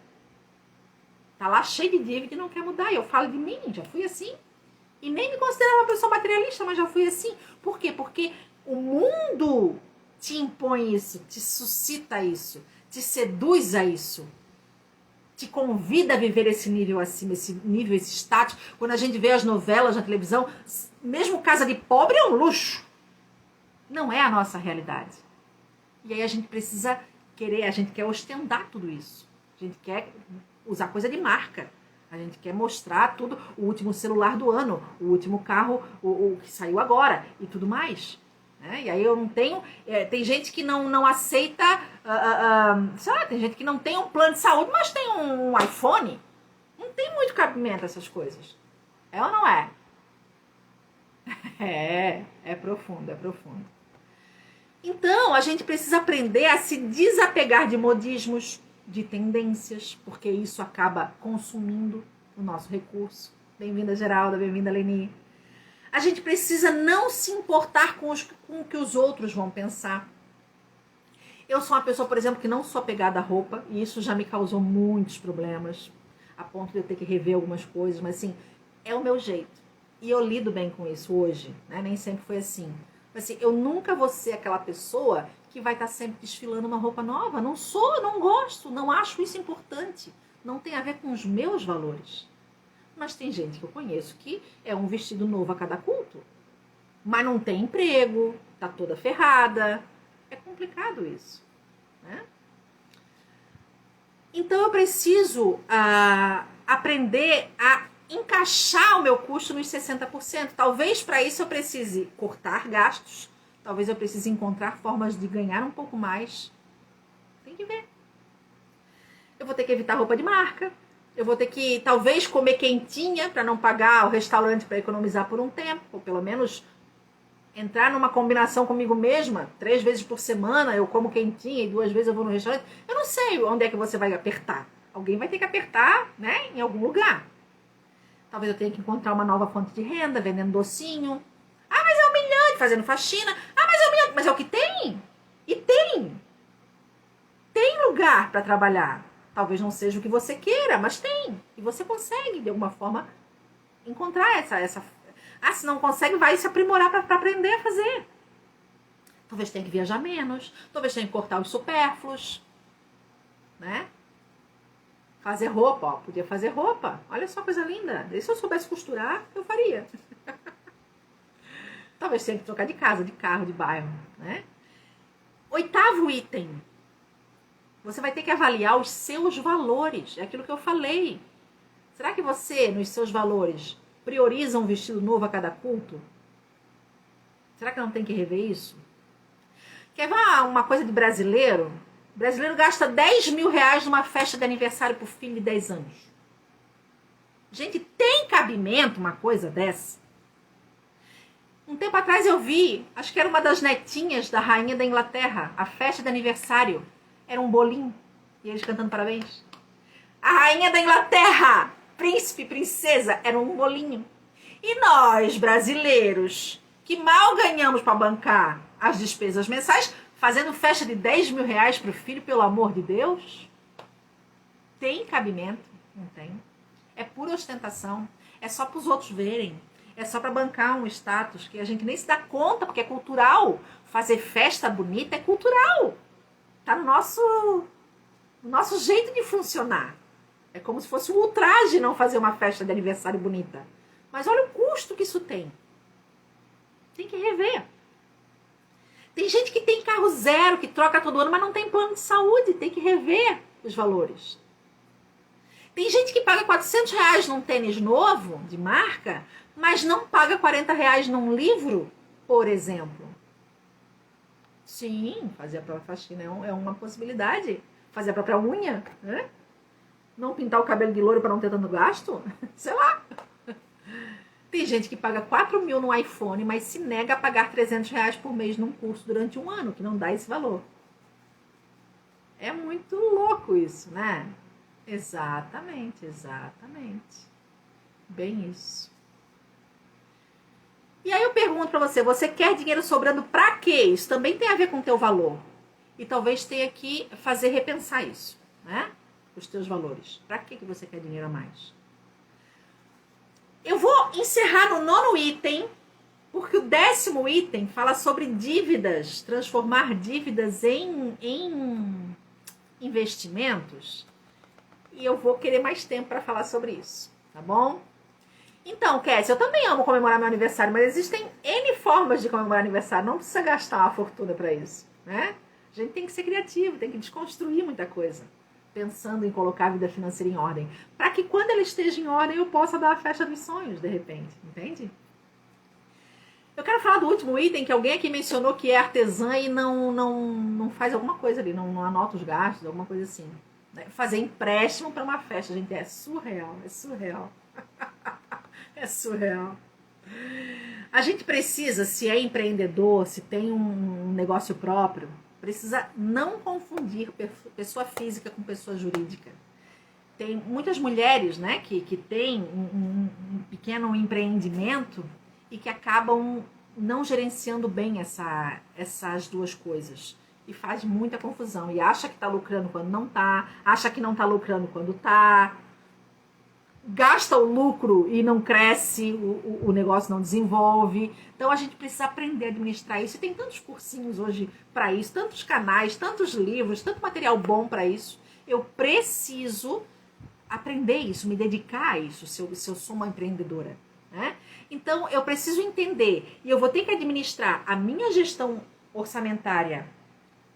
Tá lá cheio de dívida e não quer mudar. E eu falo de mim, já fui assim. E nem me considerava uma pessoa materialista, mas já fui assim. Por quê? Porque o mundo te impõe isso, te suscita isso, te seduz a isso, te convida a viver esse nível acima, esse nível, esse status. Quando a gente vê as novelas na televisão, mesmo casa de pobre é um luxo. Não é a nossa realidade. E aí a gente precisa querer, a gente quer ostentar tudo isso. A gente quer usar coisa de marca. A gente quer mostrar tudo, o último celular do ano, o último carro, o que saiu agora e tudo mais. E aí eu não tenho... tem gente que não aceita... sei lá, tem gente que não tem um plano de saúde, mas tem um iPhone. Não tem muito cabimento essas coisas. É ou não é? É profundo, é profundo. Então, a gente precisa aprender a se desapegar de modismos, de tendências, porque isso acaba consumindo o nosso recurso. Bem-vinda, Geralda, bem-vinda, Leni. A gente precisa não se importar com o que os outros vão pensar. Eu sou uma pessoa, por exemplo, que não sou apegada à roupa, e isso já me causou muitos problemas, a ponto de eu ter que rever algumas coisas, mas assim, é o meu jeito. E eu lido bem com isso hoje, né? Nem sempre foi assim. Mas assim, eu nunca vou ser aquela pessoa que vai estar sempre desfilando uma roupa nova. Não sou, não gosto, não acho isso importante. Não tem a ver com os meus valores. Mas tem gente que eu conheço que é um vestido novo a cada culto. Mas não tem emprego, tá toda ferrada. É complicado isso, né? Então eu preciso aprender a encaixar o meu custo nos 60%. Talvez para isso eu precise cortar gastos. Talvez eu precise encontrar formas de ganhar um pouco mais. Tem que ver. Eu vou ter que evitar roupa de marca. Eu vou ter que, talvez, comer quentinha para não pagar o restaurante para economizar por um tempo. Ou pelo menos entrar numa combinação comigo mesma. 3 vezes por semana eu como quentinha e 2 vezes eu vou no restaurante. Eu não sei onde é que você vai apertar. Alguém vai ter que apertar, né, em algum lugar. Talvez eu tenha que encontrar uma nova fonte de renda, vendendo docinho. Ah, mas é humilhante, fazendo faxina. Ah, mas é humilhante. Mas é o que tem. E tem. Tem lugar para trabalhar. Talvez não seja o que você queira, mas tem. E você consegue, de alguma forma, encontrar essa... Ah, se não consegue, vai se aprimorar para aprender a fazer. Talvez tenha que viajar menos. Talvez tenha que cortar os supérfluos. Né? Fazer roupa, ó. Podia fazer roupa. Olha só, coisa linda. E se eu soubesse costurar, eu faria. Talvez tenha que trocar de casa, de carro, de bairro. Né? 8º item. Você vai ter que avaliar os seus valores. É aquilo que eu falei. Será que você, nos seus valores, prioriza um vestido novo a cada culto? Será que não tem que rever isso? Quer ver uma coisa de brasileiro? O brasileiro gasta 10 mil reais numa festa de aniversário pro filho de 10 anos. Gente, tem cabimento uma coisa dessa? Um tempo atrás eu vi, acho que era uma das netinhas da rainha da Inglaterra, a festa de aniversário. Era um bolinho. E eles cantando parabéns. A rainha da Inglaterra, príncipe, princesa, era um bolinho. E nós, brasileiros, que mal ganhamos para bancar as despesas mensais, fazendo festa de 10 mil reais pro filho, pelo amor de Deus? Tem cabimento? Não tem. É pura ostentação. É só para os outros verem. É só para bancar um status que a gente nem se dá conta, porque é cultural. Fazer festa bonita é cultural. Tá no nosso jeito de funcionar. É como se fosse um ultraje não fazer uma festa de aniversário bonita. Mas olha o custo que isso tem. Tem que rever. Tem gente que tem carro zero, que troca todo ano, mas não tem plano de saúde. Tem que rever os valores. Tem gente que paga 400 reais num tênis novo, de marca, mas não paga 40 reais num livro, por exemplo. Sim, fazer a própria faxina é uma possibilidade. Fazer a própria unha, né? Não pintar o cabelo de loiro para não ter tanto gasto? Sei lá. Tem gente que paga 4 mil no iPhone, mas se nega a pagar 300 reais por mês num curso durante um ano, que não dá esse valor. É muito louco isso, né? Exatamente, exatamente. Bem isso. E aí eu pergunto pra você, você quer dinheiro sobrando pra quê? Isso também tem a ver com o teu valor. E talvez tenha que fazer repensar isso, né? Os teus valores. Pra que você quer dinheiro a mais? Eu vou encerrar no 9º item, porque o 10º item fala sobre dívidas, transformar dívidas em investimentos. E eu vou querer mais tempo para falar sobre isso, tá bom? Então, Cassie, eu também amo comemorar meu aniversário, mas existem N formas de comemorar aniversário, não precisa gastar uma fortuna para isso, né? A gente tem que ser criativo, tem que desconstruir muita coisa, pensando em colocar a vida financeira em ordem, para que quando ela esteja em ordem eu possa dar a festa dos sonhos, de repente, entende? Eu quero falar do último item, que alguém aqui mencionou que é artesã e não faz alguma coisa ali, não anota os gastos, alguma coisa assim. Fazer empréstimo para uma festa, gente, é surreal, é surreal. É surreal. A gente precisa, se é empreendedor, se tem um negócio próprio, precisa não confundir pessoa física com pessoa jurídica. Tem muitas mulheres, né, que têm um pequeno empreendimento e que acabam não gerenciando bem essas duas coisas. E faz muita confusão. E acha que está lucrando quando não está, acha que não está lucrando quando está, gasta o lucro e não cresce, o negócio não desenvolve. Então a gente precisa aprender a administrar isso. E tem tantos cursinhos hoje para isso, tantos canais, tantos livros, tanto material bom para isso. Eu preciso aprender isso, me dedicar a isso, se eu sou uma empreendedora, né? Então eu preciso entender, e eu vou ter que administrar a minha gestão orçamentária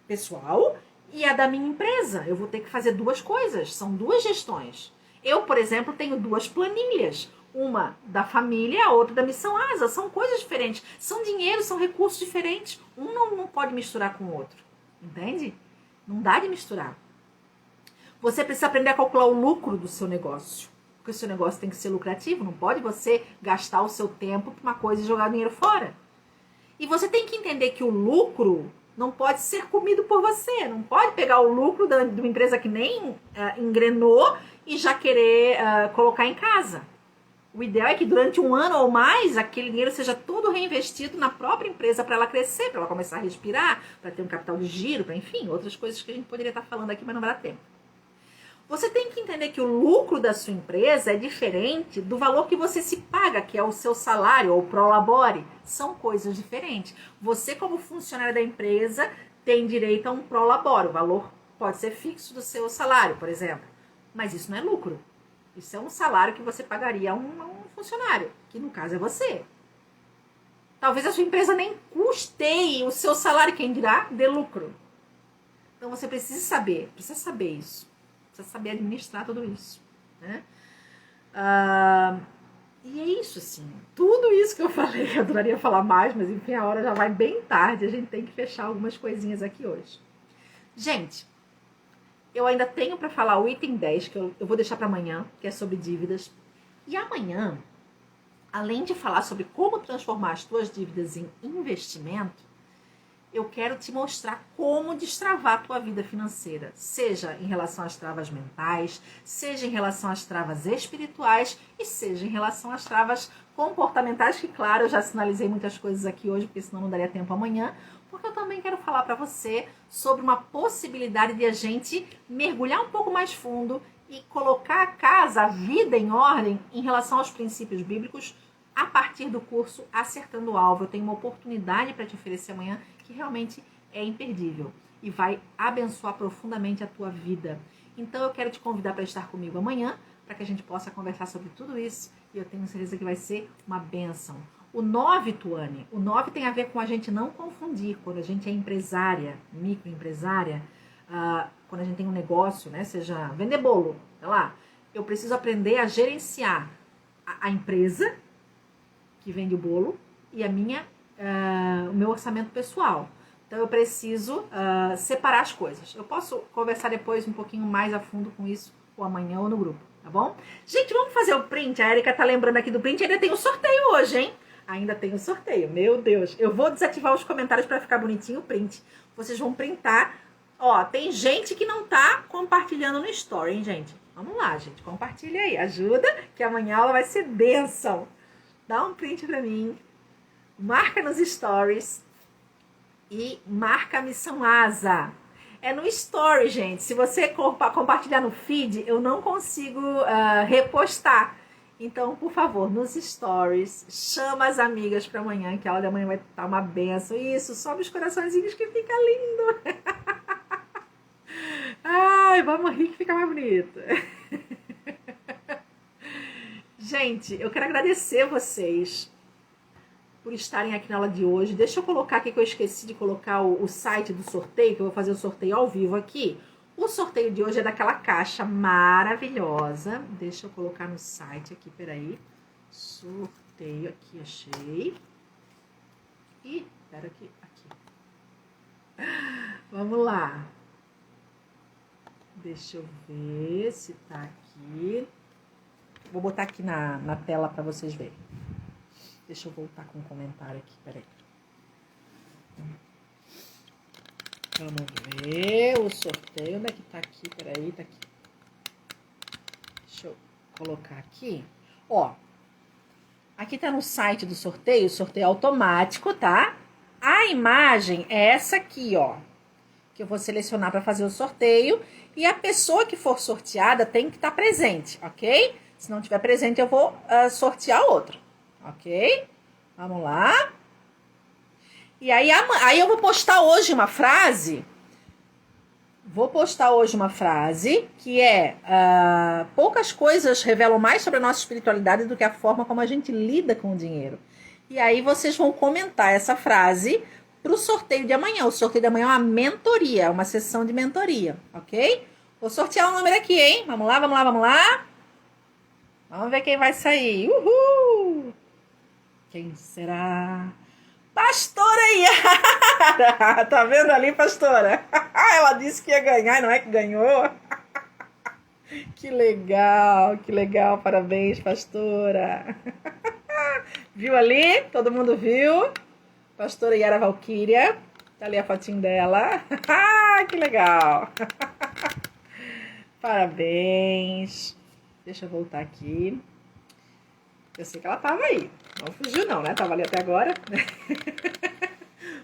pessoal e a da minha empresa. Eu vou ter que fazer duas coisas, são duas gestões. Eu, por exemplo, tenho duas planilhas, uma da família e a outra da Missão Asa. São coisas diferentes, são dinheiro, são recursos diferentes. Um não pode misturar com o outro, entende? Não dá de misturar. Você precisa aprender a calcular o lucro do seu negócio, porque o seu negócio tem que ser lucrativo, não pode você gastar o seu tempo para uma coisa e jogar dinheiro fora. E você tem que entender que o lucro não pode ser comido por você. Não pode pegar o lucro de uma empresa que nem engrenou e já querer colocar em casa. O ideal é que durante um ano ou mais, aquele dinheiro seja todo reinvestido na própria empresa para ela crescer, para ela começar a respirar, para ter um capital de giro, para, enfim, outras coisas que a gente poderia estar falando aqui, mas não vai dar tempo. Você tem que entender que o lucro da sua empresa é diferente do valor que você se paga, que é o seu salário ou prolabore. São coisas diferentes. Você, como funcionário da empresa, tem direito a um prolabore. O valor pode ser fixo do seu salário, por exemplo. Mas isso não é lucro. Isso é um salário que você pagaria a um funcionário, que no caso é você. Talvez a sua empresa nem custeie o seu salário, quem dirá, dê lucro. Então você precisa saber isso. Precisa saber administrar tudo isso, né? E é isso, assim. Tudo isso que eu falei, eu adoraria falar mais, mas enfim, a hora já vai bem tarde. A gente tem que fechar algumas coisinhas aqui hoje. Gente, eu ainda tenho para falar o item 10, que eu vou deixar para amanhã, que é sobre dívidas. E amanhã, além de falar sobre como transformar as tuas dívidas em investimento, eu quero te mostrar como destravar a tua vida financeira, seja em relação às travas mentais, seja em relação às travas espirituais e seja em relação às travas comportamentais, que claro, eu já sinalizei muitas coisas aqui hoje, porque senão não daria tempo amanhã, porque eu também quero falar para você sobre uma possibilidade de a gente mergulhar um pouco mais fundo e colocar a casa, a vida em ordem em relação aos princípios bíblicos a partir do curso Acertando o Alvo. Eu tenho uma oportunidade para te oferecer amanhã que realmente é imperdível e vai abençoar profundamente a tua vida. Então eu quero te convidar para estar comigo amanhã, para que a gente possa conversar sobre tudo isso, e eu tenho certeza que vai ser uma bênção. O 9, Tuane, o 9 tem a ver com a gente não confundir, quando a gente é empresária, microempresária, quando a gente tem um negócio, né, seja vender bolo, tá lá, eu preciso aprender a gerenciar a empresa que vende o bolo e o meu orçamento pessoal. Então eu preciso separar as coisas. Eu posso conversar depois um pouquinho mais a fundo com isso, ou amanhã ou no grupo, tá bom? Gente, vamos fazer o print. A Erika tá lembrando aqui do print. Ainda tem o sorteio hoje, hein? Ainda tem o sorteio. Meu Deus. Eu vou desativar os comentários para ficar bonitinho o print. Vocês vão printar. Ó, tem gente que não tá compartilhando no story, hein, gente? Vamos lá, gente. Compartilha aí. Ajuda, que amanhã ela vai ser bênção. Dá um print pra mim. Marca nos stories. E marca a Missão Asa. É no story, gente. Se você compartilhar no feed, eu não consigo repostar. Então, por favor, nos stories, chama as amigas para amanhã, que a aula de amanhã vai estar uma benção. Isso, sobe os coraçõezinhos que fica lindo. Ai, vamos rir que fica mais bonito. Gente, eu quero agradecer vocês por estarem aqui na aula de hoje. Deixa eu colocar aqui, que eu esqueci de colocar o site do sorteio, que eu vou fazer o sorteio ao vivo aqui. O sorteio de hoje é daquela caixa maravilhosa. Deixa eu colocar no site aqui, peraí. Sorteio aqui, achei. Ih, pera aqui. Vamos lá. Deixa eu ver se tá aqui. Vou botar aqui na tela para vocês verem. Deixa eu voltar com um comentário aqui, peraí. Vamos ver o sorteio. Onde é que tá aqui? Peraí, tá aqui. Deixa eu colocar aqui. Ó, aqui tá no site do sorteio, sorteio automático, tá? A imagem é essa aqui, ó, que eu vou selecionar para fazer o sorteio. E a pessoa que for sorteada tem que estar presente, ok? Se não tiver presente, eu vou sortear outro, ok? Vamos lá. E aí eu vou postar hoje uma frase. Que é: poucas coisas revelam mais sobre a nossa espiritualidade do que a forma como a gente lida com o dinheiro. E aí vocês vão comentar essa frase para o sorteio de amanhã. O sorteio de amanhã é uma mentoria, uma sessão de mentoria, ok? Vou sortear um número aqui, hein? Vamos lá. Vamos ver quem vai sair. Uhul! Quem será? Pastora Yara! Tá vendo ali, pastora? Ela disse que ia ganhar, não é que ganhou? Que legal. Parabéns, pastora. Viu ali? Todo mundo viu? Pastora Yara Valquíria. Tá ali a fotinho dela. Que legal. Parabéns. Deixa eu voltar aqui. Eu sei que ela tava aí. Não fugiu não, né? Tava ali até agora.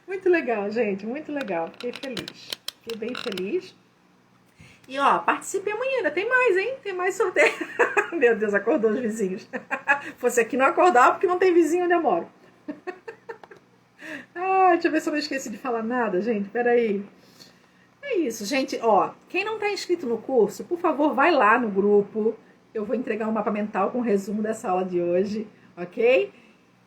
Muito legal, gente. Muito legal. Fiquei bem feliz. E, ó, participe amanhã. Ainda tem mais, hein? Tem mais sorteio. Meu Deus, acordou os vizinhos. Você aqui não acordava porque não tem vizinho onde eu moro. Deixa eu ver se eu não esqueci de falar nada, gente. Peraí. É isso, gente. Ó, quem não tá inscrito no curso, por favor, vai lá no grupo. Eu vou entregar um mapa mental com resumo dessa aula de hoje, ok?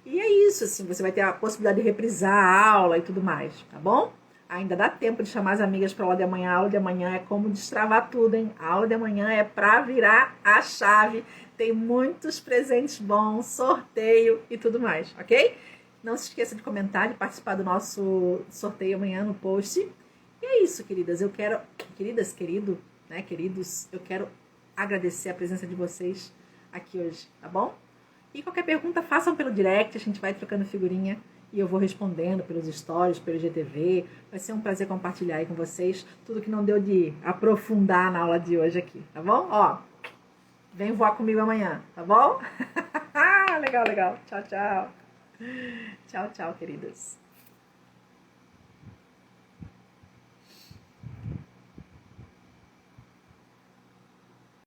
E é isso, assim, você vai ter a possibilidade de reprisar a aula e tudo mais, tá bom? Ainda dá tempo de chamar as amigas para a aula de amanhã. A aula de amanhã é como destravar tudo, hein? A aula de amanhã é para virar a chave. Tem muitos presentes bons, sorteio e tudo mais, ok? Não se esqueça de comentar, de participar do nosso sorteio amanhã no post. E é isso, queridas. Queridos, eu quero agradecer a presença de vocês aqui hoje, tá bom? E qualquer pergunta, façam pelo direct, a gente vai trocando figurinha e eu vou respondendo pelos stories, pelo IGTV. Vai ser um prazer compartilhar aí com vocês tudo que não deu de aprofundar na aula de hoje aqui, tá bom? Ó, vem voar comigo amanhã, tá bom? Legal, legal. Tchau, tchau. Tchau, tchau, queridas.